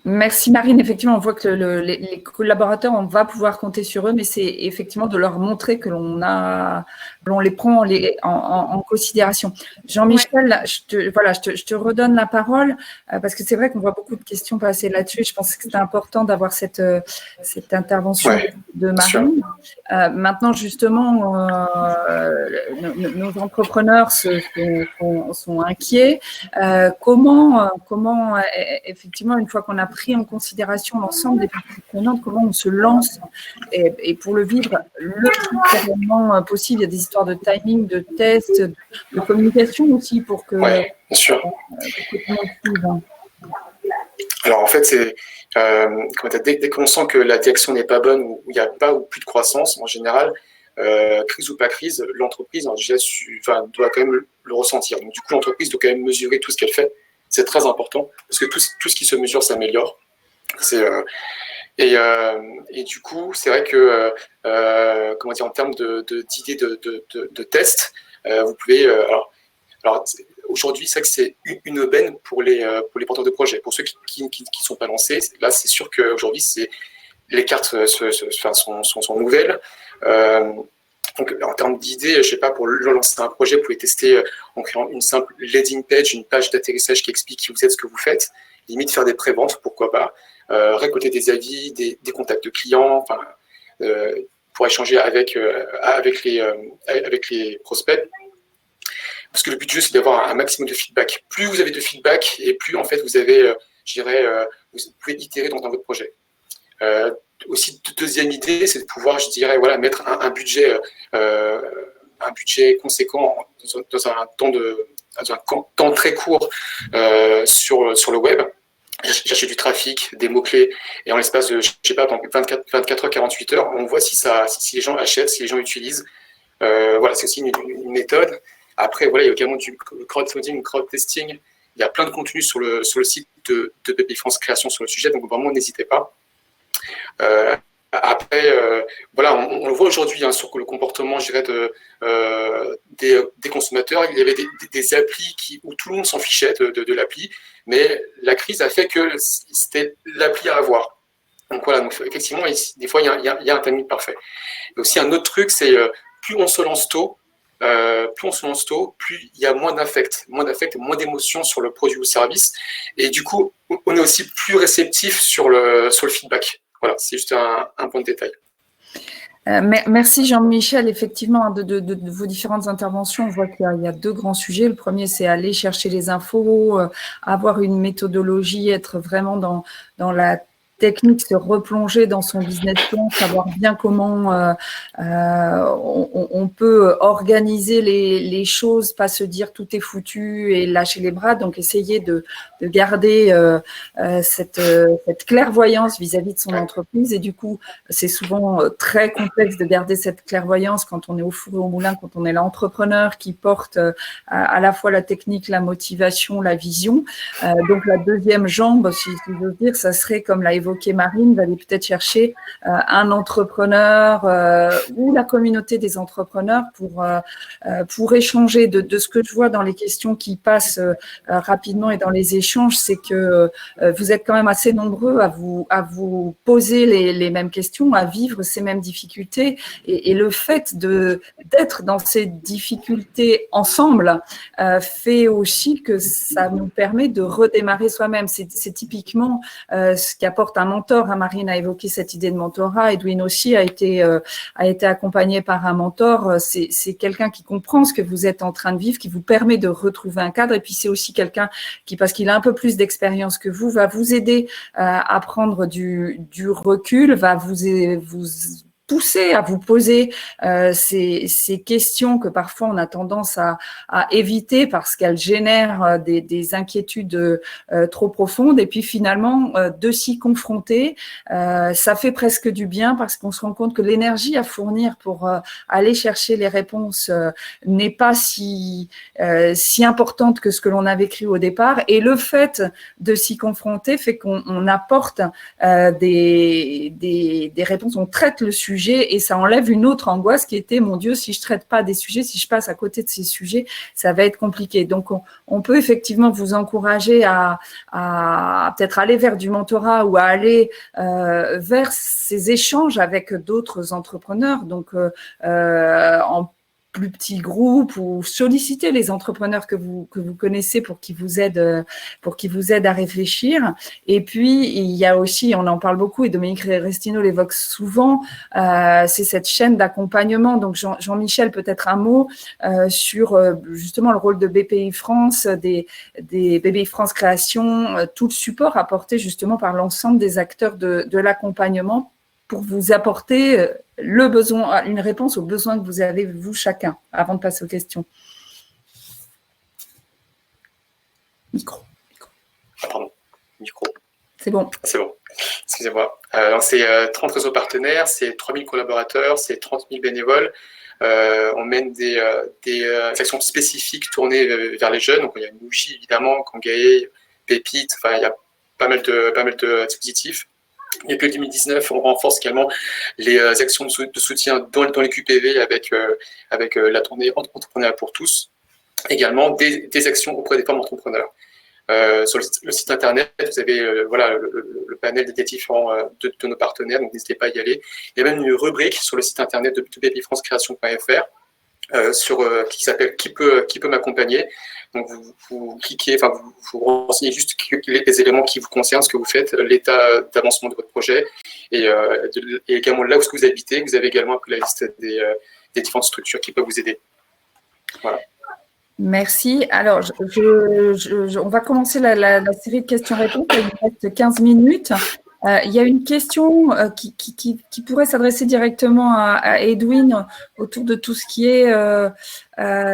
S1: Merci Marine. Effectivement, on voit que les collaborateurs, on va pouvoir compter sur eux, mais c'est effectivement de leur montrer que l'on les prend en considération. Jean-Michel, je te redonne la parole parce que c'est vrai qu'on voit beaucoup de questions passer là-dessus. Je pense que c'est important d'avoir cette intervention de Marine. Maintenant, justement, nos entrepreneurs sont inquiets. Comment, effectivement, une fois qu'on a pris en considération l'ensemble des parties prenantes, comment on se lance et pour le vivre le plus clairement possible. Il y a des histoires de timing, de tests, de communication aussi pour que.
S5: Oui, bien sûr. Alors en fait, c'est dès qu'on sent que la direction n'est pas bonne ou il n'y a pas ou plus de croissance en général, crise ou pas crise, l'entreprise doit quand même le ressentir. Donc du coup, l'entreprise doit quand même mesurer tout ce qu'elle fait. C'est très important parce que tout ce qui se mesure s'améliore. Et du coup, c'est vrai que en termes d'idées de tests, vous pouvez alors aujourd'hui, c'est vrai que c'est une aubaine pour les porteurs de projets. Pour ceux qui ne sont pas lancés, là, c'est sûr qu'aujourd'hui, les cartes sont nouvelles. Donc, en termes d'idées, je ne sais pas, pour lancer un projet, vous pouvez tester en créant une simple landing page, une page d'atterrissage qui explique qui vous êtes, ce que vous faites. Limite, faire des préventes, pourquoi pas. Récolter des avis, des contacts de clients, pour échanger avec les prospects. Parce que le but du jeu, c'est d'avoir un maximum de feedback. Plus vous avez de feedback, et plus, en fait, vous avez, vous pouvez itérer dans votre projet. Aussi, deuxième idée, c'est de pouvoir, mettre un budget conséquent dans un temps très court sur le web. Chercher du trafic, des mots-clés, et en l'espace de, 24 heures, 48 heures, on voit si les gens achètent, si les gens utilisent. C'est aussi une méthode. Après, il y a également du crowdfunding, crowd testing. Il y a plein de contenus sur le site de BPI France Création sur le sujet, donc vraiment, n'hésitez pas. Après, on le voit aujourd'hui sur le comportement, des consommateurs. Il y avait des applis où tout le monde s'en fichait de l'appli, mais la crise a fait que c'était l'appli à avoir. Donc effectivement, des fois, il y a un timing parfait. Et aussi, un autre truc, c'est plus on se lance tôt, plus il y a moins d'affect, moins d'émotion sur le produit ou service. Et du coup, on est aussi plus réceptif sur le feedback. Voilà, c'est juste un point de détail.
S1: Merci Jean-Michel. Effectivement, de vos différentes interventions, on voit qu'il y a deux grands sujets. Le premier, c'est aller chercher les infos, avoir une méthodologie, être vraiment dans la technique, se replonger dans son business plan, savoir bien comment on peut organiser les choses, pas se dire tout est foutu et lâcher les bras. Donc, essayer de garder cette clairvoyance vis-à-vis de son entreprise. Et du coup, c'est souvent très complexe de garder cette clairvoyance quand on est au four et au moulin, quand on est l'entrepreneur qui porte à la fois la technique, la motivation, la vision. Donc, la deuxième jambe, si je veux dire, ça serait, comme l'a évoqué Marine, d'aller peut-être chercher un entrepreneur ou la communauté des entrepreneurs pour échanger. De ce que je vois dans les questions qui passent rapidement et dans les échanges, c'est que vous êtes quand même assez nombreux à vous poser les mêmes questions, à vivre ces mêmes difficultés, et le fait d'être dans ces difficultés ensemble fait aussi que ça nous permet de redémarrer soi-même. C'est typiquement ce qu'apporte un mentor. Marine a évoqué cette idée de mentorat. Edwin aussi a été accompagné par un mentor. C'est quelqu'un qui comprend ce que vous êtes en train de vivre, qui vous permet de retrouver un cadre. Et puis, c'est aussi quelqu'un qui, parce qu'il a un peu plus d'expérience que vous, va vous aider à prendre du recul, va vous pousser à vous poser ces questions que parfois on a tendance à éviter parce qu'elles génèrent des inquiétudes trop profondes. Et puis finalement, de s'y confronter, ça fait presque du bien parce qu'on se rend compte que l'énergie à fournir pour aller chercher les réponses n'est pas si importante que ce que l'on avait écrit au départ. Et le fait de s'y confronter fait qu'on apporte des réponses, on traite le sujet sujets et ça enlève une autre angoisse qui était, mon Dieu, si je traite pas des sujets, si je passe à côté de ces sujets, ça va être compliqué. Donc, on peut effectivement vous encourager à peut-être aller vers du mentorat ou à aller vers ces échanges avec d'autres entrepreneurs. Donc, en plus petits groupes ou solliciter les entrepreneurs que vous connaissez pour qu'ils vous aident à réfléchir. Et puis il y a aussi, on en parle beaucoup et Dominique Restino l'évoque souvent, c'est cette chaîne d'accompagnement. Donc Jean-Michel, peut-être un mot sur justement le rôle de BPI France, des BPI France Création, tout le support apporté justement par l'ensemble des acteurs de l'accompagnement pour vous apporter le besoin, une réponse aux besoins que vous avez, vous, chacun, avant de passer aux questions. Micro.
S5: Ah, pardon, micro.
S1: C'est bon.
S5: C'est bon, excusez-moi. C'est 30 réseaux partenaires, c'est 3000 collaborateurs, c'est 30 000 bénévoles. On mène des actions spécifiques tournées vers les jeunes. Donc, il y a Nouji, évidemment, Kangae, Pépite, enfin, il y a pas mal de dispositifs. Et puis, en 2019, on renforce également les actions de soutien dans les QPV avec la tournée Entrepreneuriat pour tous. Également, des actions auprès des femmes entrepreneurs. Sur le site internet, vous avez le panel des différents de nos partenaires, donc n'hésitez pas à y aller. Il y a même une rubrique sur le site internet de bpifrancecreation.fr qui s'appelle Qui peut m'accompagner. Donc vous cliquez, enfin vous renseignez juste les éléments qui vous concernent, ce que vous faites, l'état d'avancement de votre projet et également là où vous habitez. Vous avez également la liste des différentes structures qui peuvent vous aider. Voilà.
S1: Merci. Alors, on va commencer la série de questions-réponses. Il nous reste 15 minutes. Il y a une question qui pourrait s'adresser directement à Edwin autour de tout ce qui est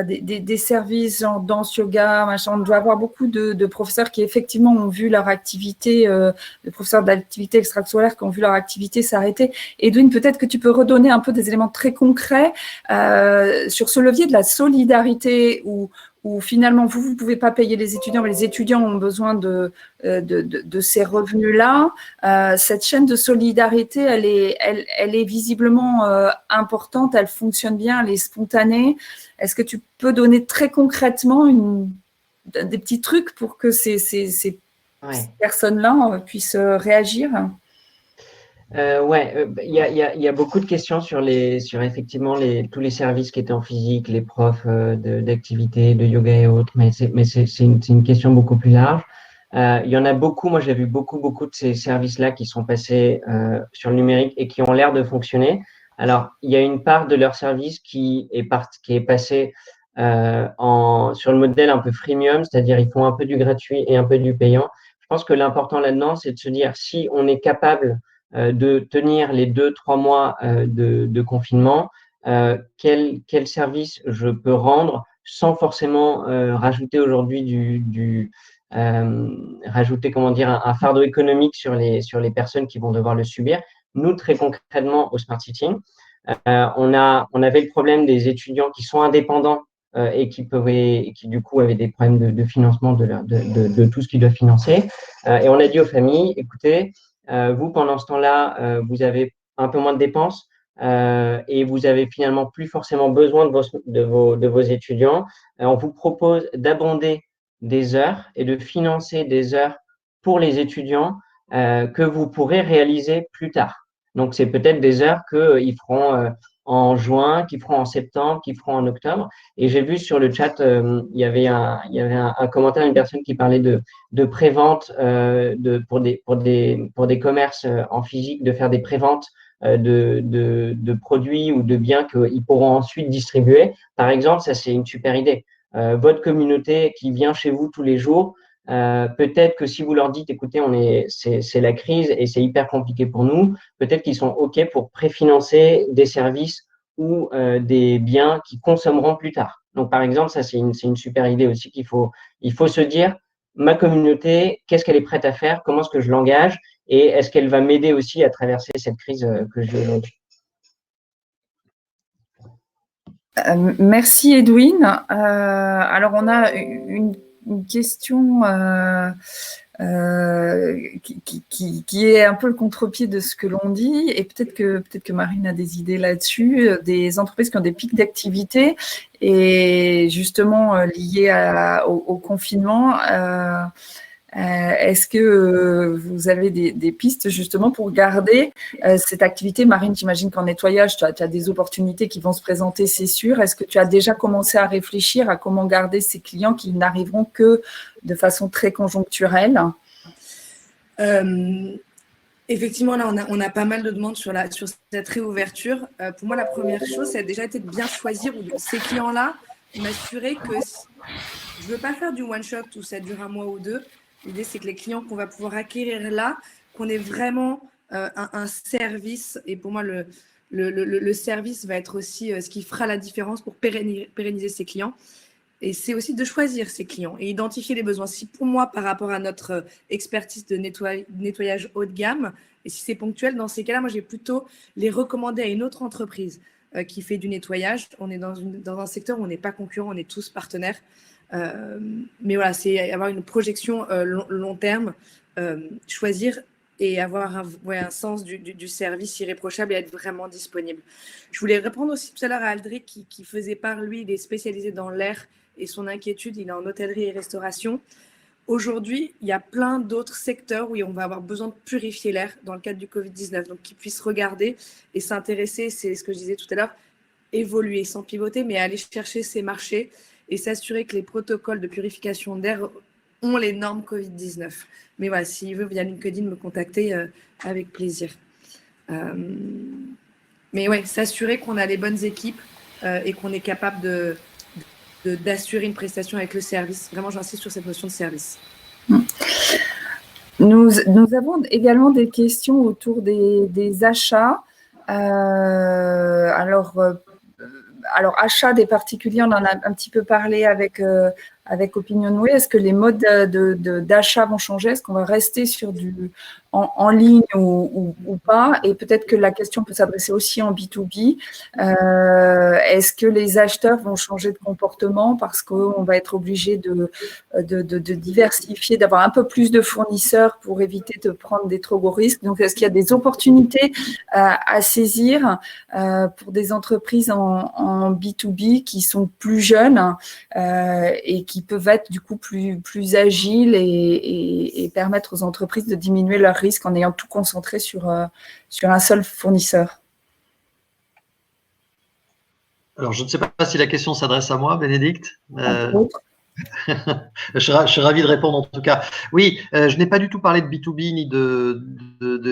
S1: des services en danse, yoga, machin. On doit avoir beaucoup de professeurs qui effectivement ont vu leur activité, de professeurs d'activité extrascolaire qui ont vu leur activité s'arrêter. Edwin, peut-être que tu peux redonner un peu des éléments très concrets sur ce levier de la solidarité où finalement, vous ne pouvez pas payer les étudiants, mais les étudiants ont besoin de ces revenus-là. Cette chaîne de solidarité, elle est visiblement importante, elle fonctionne bien, elle est spontanée. Est-ce que tu peux donner très concrètement des petits trucs pour que ces personnes-là puissent réagir ?
S4: Il y a beaucoup de questions sur effectivement tous les services qui étaient en physique, les profs d'activité, de yoga et autres, mais c'est une question beaucoup plus large. Il y en a beaucoup, moi j'ai vu beaucoup de ces services-là qui sont passés sur le numérique et qui ont l'air de fonctionner. Alors, il y a une part de leur service qui est passée sur le modèle un peu freemium, c'est-à-dire ils font un peu du gratuit et un peu du payant. Je pense que l'important là-dedans, c'est de se dire si on est capable de tenir les 2-3 mois de confinement, quel service je peux rendre sans forcément rajouter aujourd'hui rajouter un fardeau économique sur les personnes qui vont devoir le subir. Nous, très concrètement, au Smart City, on avait le problème des étudiants qui sont indépendants et qui du coup avaient des problèmes de financement de tout ce qu'ils doivent financer. Et on a dit aux familles, écoutez, vous, pendant ce temps-là, vous avez un peu moins de dépenses et vous avez finalement plus forcément besoin de vos étudiants. On vous propose d'abonder des heures et de financer des heures pour les étudiants que vous pourrez réaliser plus tard. Donc, c'est peut-être des heures qu'ils feront en juin, qu'ils feront en septembre, qu'ils feront en octobre. Et j'ai vu sur le chat, il y avait un commentaire d'une personne qui parlait de prévente pour des commerces en physique, de faire des préventes de produits ou de biens qu'ils pourront ensuite distribuer. Par exemple, ça, c'est une super idée. Votre communauté qui vient chez vous tous les jours, peut-être que si vous leur dites, écoutez, c'est la crise et c'est hyper compliqué pour nous, peut-être qu'ils sont OK pour préfinancer des services ou des biens qu'ils consommeront plus tard. Donc, par exemple, ça, c'est une super idée aussi il faut se dire, ma communauté, qu'est-ce qu'elle est prête à faire? Comment est-ce que je l'engage? Et est-ce qu'elle va m'aider aussi à traverser cette crise que j'ai aujourd'hui?
S1: Merci Edwin. Alors on a une question qui est un peu le contre-pied de ce que l'on dit, et peut-être que Marine a des idées là-dessus, des entreprises qui ont des pics d'activité et justement liés au confinement. Est-ce que vous avez des pistes justement pour garder cette activité? Marine, j'imagine qu'en nettoyage, tu as des opportunités qui vont se présenter, c'est sûr. Est-ce que tu as déjà commencé à réfléchir à comment garder ces clients qui n'arriveront que de façon très conjoncturelle?
S3: Effectivement, là, on a pas mal de demandes sur cette réouverture. Pour moi, la première chose, ça a déjà été de bien choisir ces clients-là, m'assurer que je ne veux pas faire du one-shot où ça dure un mois ou deux. L'idée, c'est que les clients qu'on va pouvoir acquérir là, qu'on ait vraiment un service. Et pour moi, le service va être aussi ce qui fera la différence pour pérenniser ces clients. Et c'est aussi de choisir ces clients et identifier les besoins. Si pour moi, par rapport à notre expertise de nettoyage haut de gamme, et si c'est ponctuel, dans ces cas-là, moi, j'ai plutôt les recommander à une autre entreprise qui fait du nettoyage. On est dans un secteur où on n'est pas concurrents, on est tous partenaires. Mais voilà, c'est avoir une projection long terme, choisir et avoir un sens du service irréprochable et être vraiment disponible. Je voulais répondre aussi tout à l'heure à Aldric qui faisait part, lui, il est spécialisé dans l'air et son inquiétude, il est en hôtellerie et restauration. Aujourd'hui, il y a plein d'autres secteurs où on va avoir besoin de purifier l'air dans le cadre du Covid-19, donc qu'ils puissent regarder et s'intéresser, c'est ce que je disais tout à l'heure, évoluer sans pivoter, mais aller chercher ces marchés et s'assurer que les protocoles de purification d'air ont les normes Covid-19. Mais voilà, s'il veut via LinkedIn me contacter, avec plaisir. Mais ouais, s'assurer qu'on a les bonnes équipes et qu'on est capable d'assurer une prestation avec le service. Vraiment, j'insiste sur cette notion de service.
S1: Nous avons également des questions autour des achats. Alors, achat des particuliers, on en a un petit peu parlé avec Opinionway. Est-ce que les modes d'achat vont changer? Est-ce qu'on va rester sur du en ligne ou pas? Et peut-être que la question peut s'adresser aussi en B2B. Est-ce que les acheteurs vont changer de comportement parce qu'on va être obligé de diversifier, d'avoir un peu plus de fournisseurs pour éviter de prendre des trop gros risques? Donc, est-ce qu'il y a des opportunités à saisir pour des entreprises en B2B qui sont plus jeunes et qui peuvent être du coup plus agiles et permettre aux entreprises de diminuer leurs risques en ayant tout concentré sur un seul fournisseur?
S2: Alors, je ne sais pas si la question s'adresse à moi, Bénédicte.
S1: Entre autres.
S2: Je suis ravi de répondre en tout cas. Oui, je n'ai pas du tout parlé de B2B ni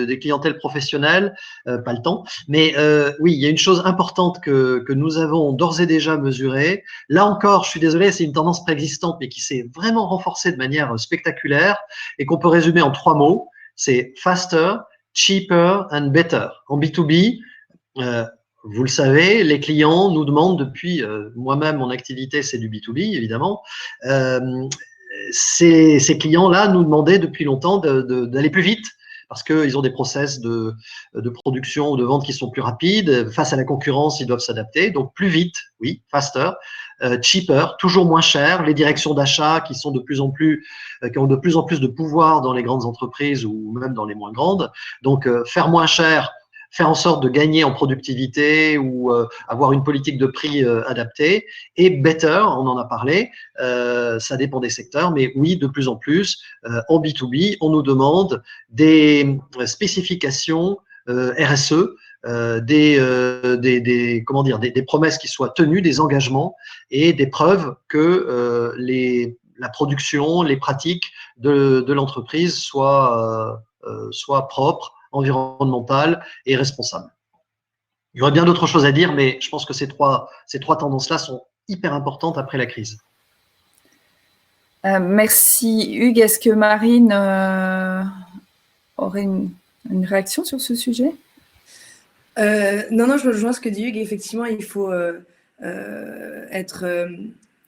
S2: des clientèles professionnelles, pas le temps. Mais oui, il y a une chose importante que nous avons d'ores et déjà mesurée. Là encore, je suis désolé, c'est une tendance préexistante, mais qui s'est vraiment renforcée de manière spectaculaire et qu'on peut résumer en 3 mots. C'est faster, cheaper and better. En B2B, vous le savez, les clients nous demandent depuis, moi-même, mon activité, c'est du B2B, évidemment. Ces clients-là nous demandaient depuis longtemps d'aller plus vite parce qu'ils ont des process de production ou de vente qui sont plus rapides. Face à la concurrence, ils doivent s'adapter. Donc, plus vite, oui, faster. Cheaper, toujours moins cher. Les directions d'achat qui ont de plus en plus de pouvoir dans les grandes entreprises ou même dans les moins grandes. Donc, faire moins cher, faire en sorte de gagner en productivité ou avoir une politique de prix adaptée. Et better, on en a parlé, ça dépend des secteurs, mais oui, de plus en plus, en B2B, on nous demande des spécifications RSE, des promesses qui soient tenues, des engagements et des preuves que la production, les pratiques de l'entreprise soient propres, environnementale et responsable. Il y aurait bien d'autres choses à dire, mais je pense que ces trois tendances-là sont hyper importantes après la crise.
S1: Merci Hugues. Est-ce que Marine aurait une réaction sur ce sujet?
S3: Non, je rejoins ce que dit Hugues. Effectivement, il faut être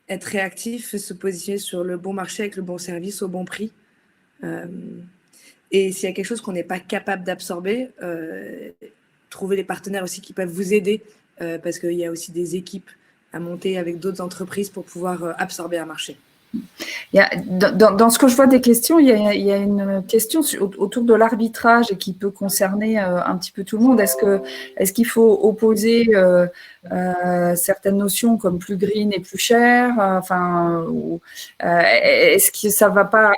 S3: réactif, se positionner sur le bon marché avec le bon service au bon prix. Et s'il y a quelque chose qu'on n'est pas capable d'absorber, trouver des partenaires aussi qui peuvent vous aider, parce qu'il y a aussi des équipes à monter avec d'autres entreprises pour pouvoir absorber un marché.
S1: Dans ce que je vois des questions, il y a une question autour de l'arbitrage et qui peut concerner un petit peu tout le monde. Est-ce qu'il faut opposer certaines notions comme plus green et plus cher, est-ce que ça ne va pas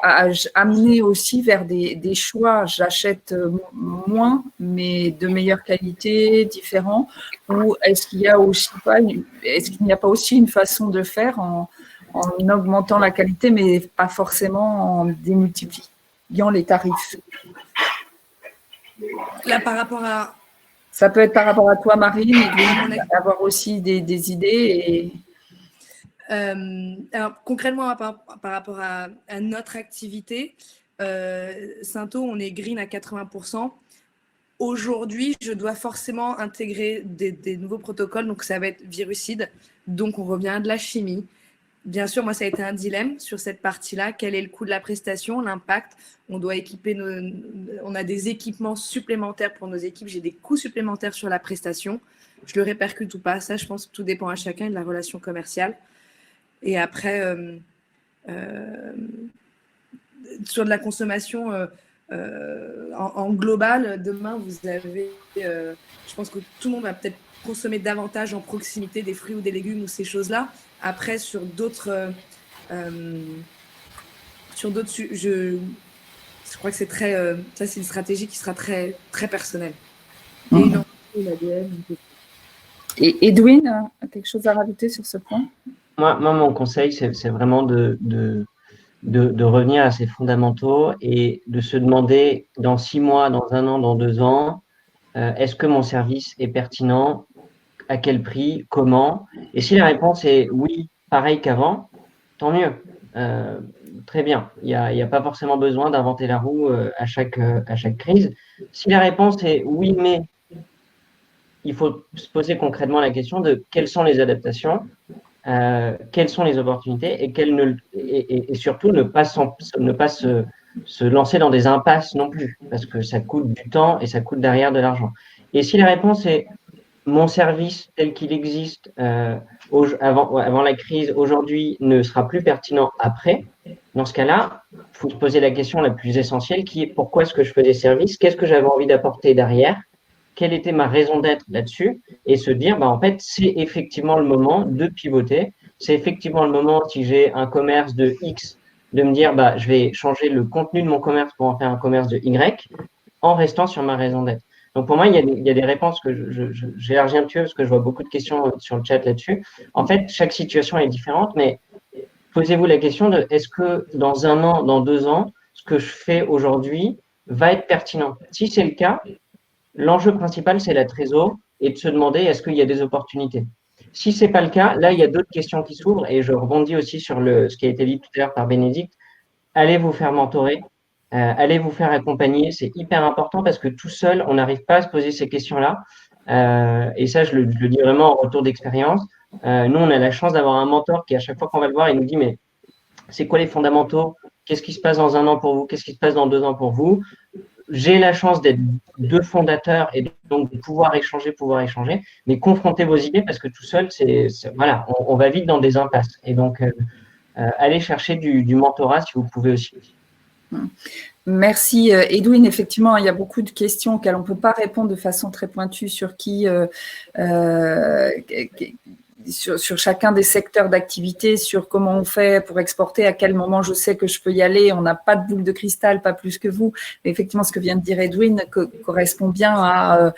S1: amener aussi vers des choix, j'achète moins mais de meilleure qualité, différents, ou est-ce qu'il n'y a pas aussi une façon de faire en augmentant la qualité, mais pas forcément en démultipliant les tarifs?
S3: Là, par rapport à...
S1: Ça peut être par rapport à toi, Marine, et avoir aussi des idées.
S3: Alors, concrètement, par rapport à notre activité, Sainto, on est green à 80%. Aujourd'hui, je dois forcément intégrer des nouveaux protocoles, donc ça va être virucide, donc on revient à de la chimie. Bien sûr, moi, ça a été un dilemme sur cette partie-là. Quel est le coût de la prestation, l'impact? On doit équiper on a des équipements supplémentaires pour nos équipes. J'ai des coûts supplémentaires sur la prestation. Je le répercute ou pas. Ça, je pense que tout dépend à chacun de la relation commerciale. Et après, sur de la consommation en global, demain, vous avez... je pense que tout le monde va peut-être consommer davantage en proximité des fruits ou des légumes ou ces choses-là. Après, sur d'autres je crois que c'est très... ça, c'est une stratégie qui sera très, très personnelle.
S1: Et Edwin, quelque chose à rajouter sur ce point?
S4: Moi, mon conseil, c'est vraiment de revenir à ces fondamentaux et de se demander dans 6 mois, dans 1 an, dans 2 ans, est-ce que mon service est pertinent? À quel prix? Comment? Et si la réponse est oui, pareil qu'avant, tant mieux. Très bien. Il n'y a pas forcément besoin d'inventer la roue à chaque crise. Si la réponse est oui, mais il faut se poser concrètement la question de quelles sont les adaptations, quelles sont les opportunités et surtout ne pas se lancer dans des impasses non plus, parce que ça coûte du temps et ça coûte derrière de l'argent. Et si la réponse est mon service tel qu'il existe avant la crise, aujourd'hui, ne sera plus pertinent après, dans ce cas-là, il faut se poser la question la plus essentielle qui est pourquoi est-ce que je faisais service? Qu'est-ce que j'avais envie d'apporter derrière? Quelle était ma raison d'être là-dessus? Et se dire, en fait, c'est effectivement le moment de pivoter. C'est effectivement le moment, si j'ai un commerce de X, de me dire, je vais changer le contenu de mon commerce pour en faire un commerce de Y, en restant sur ma raison d'être. Donc, pour moi, il y a des réponses que j'élargis un petit peu parce que je vois beaucoup de questions sur le chat là-dessus. En fait, chaque situation est différente, mais posez-vous la question de est-ce que dans 1 an, dans 2 ans, ce que je fais aujourd'hui va être pertinent? Si c'est le cas, l'enjeu principal, c'est la trésor et de se demander est-ce qu'il y a des opportunités. Si ce n'est pas le cas, là, il y a d'autres questions qui s'ouvrent et je rebondis aussi sur ce qui a été dit tout à l'heure par Bénédicte. Allez vous faire mentorer. Allez vous faire accompagner, c'est hyper important parce que tout seul, on n'arrive pas à se poser ces questions-là. Et ça, je le dis vraiment en retour d'expérience. Nous, on a la chance d'avoir un mentor qui, à chaque fois qu'on va le voir, il nous dit mais c'est quoi les fondamentaux? Qu'est-ce qui se passe dans 1 an pour vous? Qu'est-ce qui se passe dans 2 ans pour vous? J'ai la chance d'être 2 fondateurs et donc de pouvoir échanger, mais confrontez vos idées parce que tout seul, voilà, on va vite dans des impasses. Et donc, allez chercher du mentorat si vous pouvez aussi.
S1: Merci Edwin. Effectivement, il y a beaucoup de questions auxquelles on ne peut pas répondre de façon très pointue sur sur chacun des secteurs d'activité, sur comment on fait pour exporter, à quel moment je sais que je peux y aller. On n'a pas de boule de cristal, pas plus que vous. Mais effectivement, ce que vient de dire Edwin correspond bien à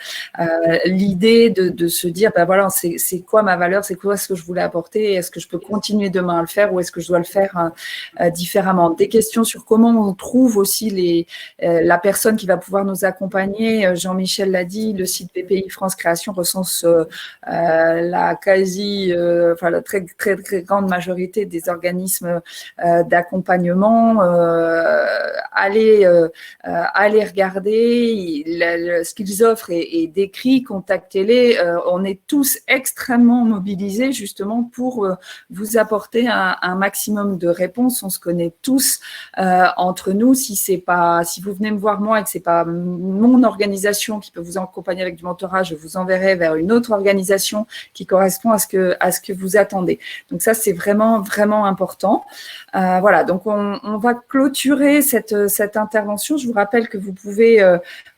S1: l'idée de se dire, voilà, c'est quoi ma valeur, c'est quoi ce que je voulais apporter, est-ce que je peux continuer demain à le faire ou est-ce que je dois le faire différemment. Des questions sur comment on trouve aussi la personne qui va pouvoir nous accompagner. Jean-Michel l'a dit, le site PPI France Création recense la la très, très, très grande majorité des organismes d'accompagnement. Allez regarder ce qu'ils offrent est décrit, contactez-les. On est tous extrêmement mobilisés justement pour vous apporter un maximum de réponses. On se connaît tous entre nous. Si vous venez me voir moi et que c'est pas mon organisation qui peut vous accompagner avec du mentorat, je vous enverrai vers une autre organisation qui correspond à ce que que vous attendez. Donc ça, c'est vraiment, vraiment important. Voilà, donc on va clôturer cette intervention. Je vous rappelle que vous pouvez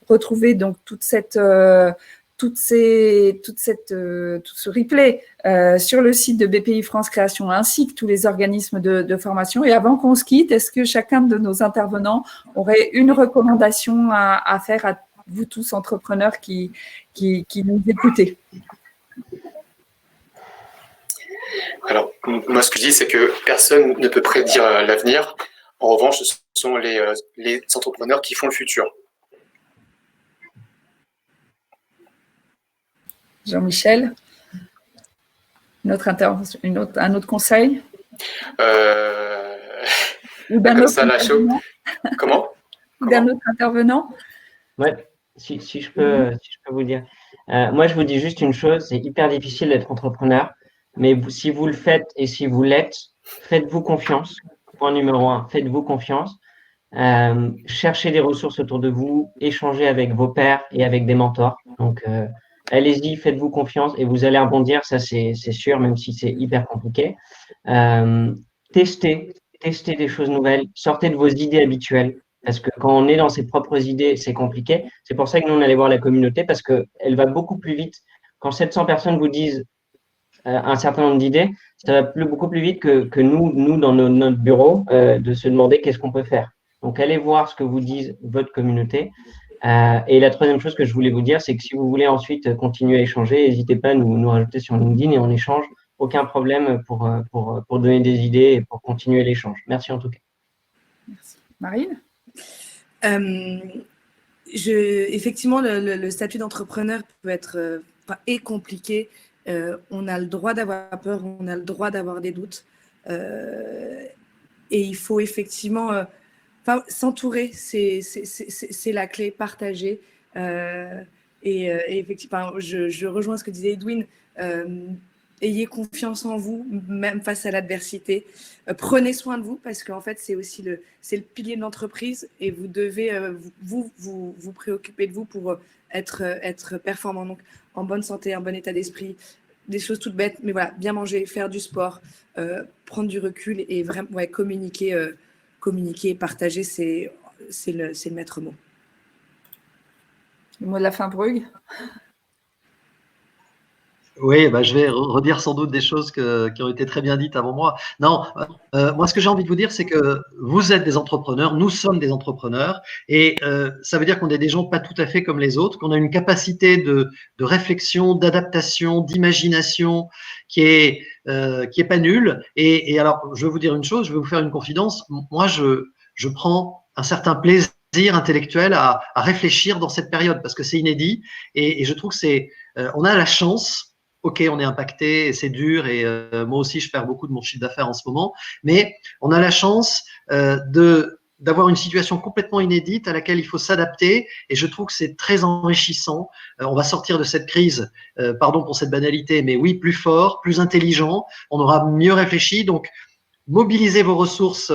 S1: retrouver donc tout ce replay sur le site de BPI France Création ainsi que tous les organismes de formation. Et avant qu'on se quitte, est-ce que chacun de nos intervenants aurait une recommandation à faire à vous tous entrepreneurs qui nous écoutez?
S5: Alors, moi, ce que je dis, c'est que personne ne peut prédire l'avenir. En revanche, ce sont les entrepreneurs qui font le futur.
S1: Jean-Michel, un autre conseil? Ou d'un autre intervenant?
S5: Comment?
S1: D'un autre intervenant?
S4: Ouais, si je peux vous dire. Moi, je vous dis juste une chose, c'est hyper difficile d'être entrepreneur, mais si vous le faites et si vous l'êtes, faites-vous confiance. Point numéro 1, faites-vous confiance. Cherchez des ressources autour de vous, échangez avec vos pairs et avec des mentors. Donc, allez-y, faites-vous confiance et vous allez rebondir, ça c'est sûr, même si c'est hyper compliqué. Testez des choses nouvelles, sortez de vos idées habituelles. Parce que quand on est dans ses propres idées, c'est compliqué. C'est pour ça que nous, on allait voir la communauté parce qu'elle va beaucoup plus vite. Quand 700 personnes vous disent un certain nombre d'idées, ça va beaucoup plus vite que nous dans notre bureau, de se demander qu'est-ce qu'on peut faire. Donc, allez voir ce que vous dit votre communauté. Et la troisième chose que je voulais vous dire, c'est que si vous voulez ensuite continuer à échanger, n'hésitez pas à nous rajouter sur LinkedIn et on échange. Aucun problème pour donner des idées et pour continuer l'échange. Merci en tout cas.
S1: Merci. Marine?
S3: Effectivement, le statut d'entrepreneur peut être est compliqué. On a le droit d'avoir peur, on a le droit d'avoir des doutes. Et il faut effectivement s'entourer, c'est la clé, partager. Et effectivement, je rejoins ce que disait Edwin. Ayez confiance en vous, même face à l'adversité. Prenez soin de vous parce qu'en fait, c'est aussi le pilier de l'entreprise et vous devez vous préoccuper de vous pour être performant. Donc, en bonne santé, en bon état d'esprit, des choses toutes bêtes, mais voilà, bien manger, faire du sport, prendre du recul et vraiment communiquer et partager, c'est le maître mot.
S1: Le mot de la fin, Brugge?
S2: Oui, je vais redire sans doute des choses qui ont été très bien dites avant moi. Non, moi, ce que j'ai envie de vous dire, c'est que vous êtes des entrepreneurs, nous sommes des entrepreneurs, et ça veut dire qu'on est des gens pas tout à fait comme les autres, qu'on a une capacité de réflexion, d'adaptation, d'imagination qui est pas nulle. Et alors, je vais vous dire une chose, je vais vous faire une confidence. Moi, je prends un certain plaisir intellectuel à réfléchir dans cette période parce que c'est inédit, et je trouve que on a la chance. Ok, on est impacté, c'est dur et moi aussi je perds beaucoup de mon chiffre d'affaires en ce moment, mais on a la chance d'avoir une situation complètement inédite à laquelle il faut s'adapter et je trouve que c'est très enrichissant. On va sortir de cette crise, pardon pour cette banalité, mais oui, plus fort, plus intelligent, on aura mieux réfléchi, donc mobilisez vos ressources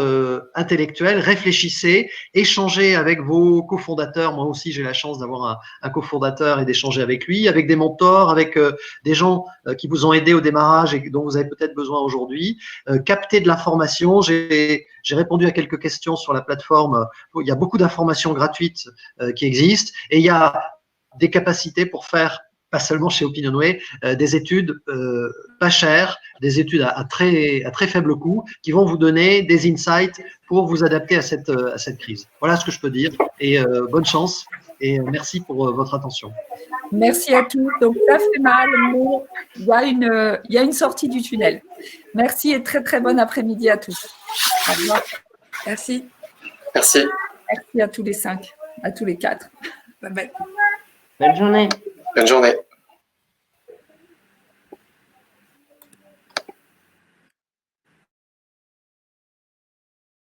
S2: intellectuelles, réfléchissez, échangez avec vos cofondateurs. Moi aussi, j'ai la chance d'avoir un cofondateur et d'échanger avec lui, avec des mentors, avec des gens qui vous ont aidé au démarrage et dont vous avez peut-être besoin aujourd'hui. Captez de l'information. J'ai répondu à quelques questions sur la plateforme. Il y a beaucoup d'informations gratuites qui existent et il y a des capacités pour faire, pas seulement chez Opinionway, des études pas chères, des études à très faible coût, qui vont vous donner des insights pour vous adapter à cette crise. Voilà ce que je peux dire. Et bonne chance et merci pour votre attention.
S1: Merci à tous. Donc, ça fait mal, mais il y a une sortie du tunnel. Merci et très, très bon après-midi à tous. Au revoir.
S3: Merci.
S5: Merci.
S1: Merci à tous les 5, à tous les 4.
S3: Bye bye.
S4: Bonne journée.
S5: Bonne journée.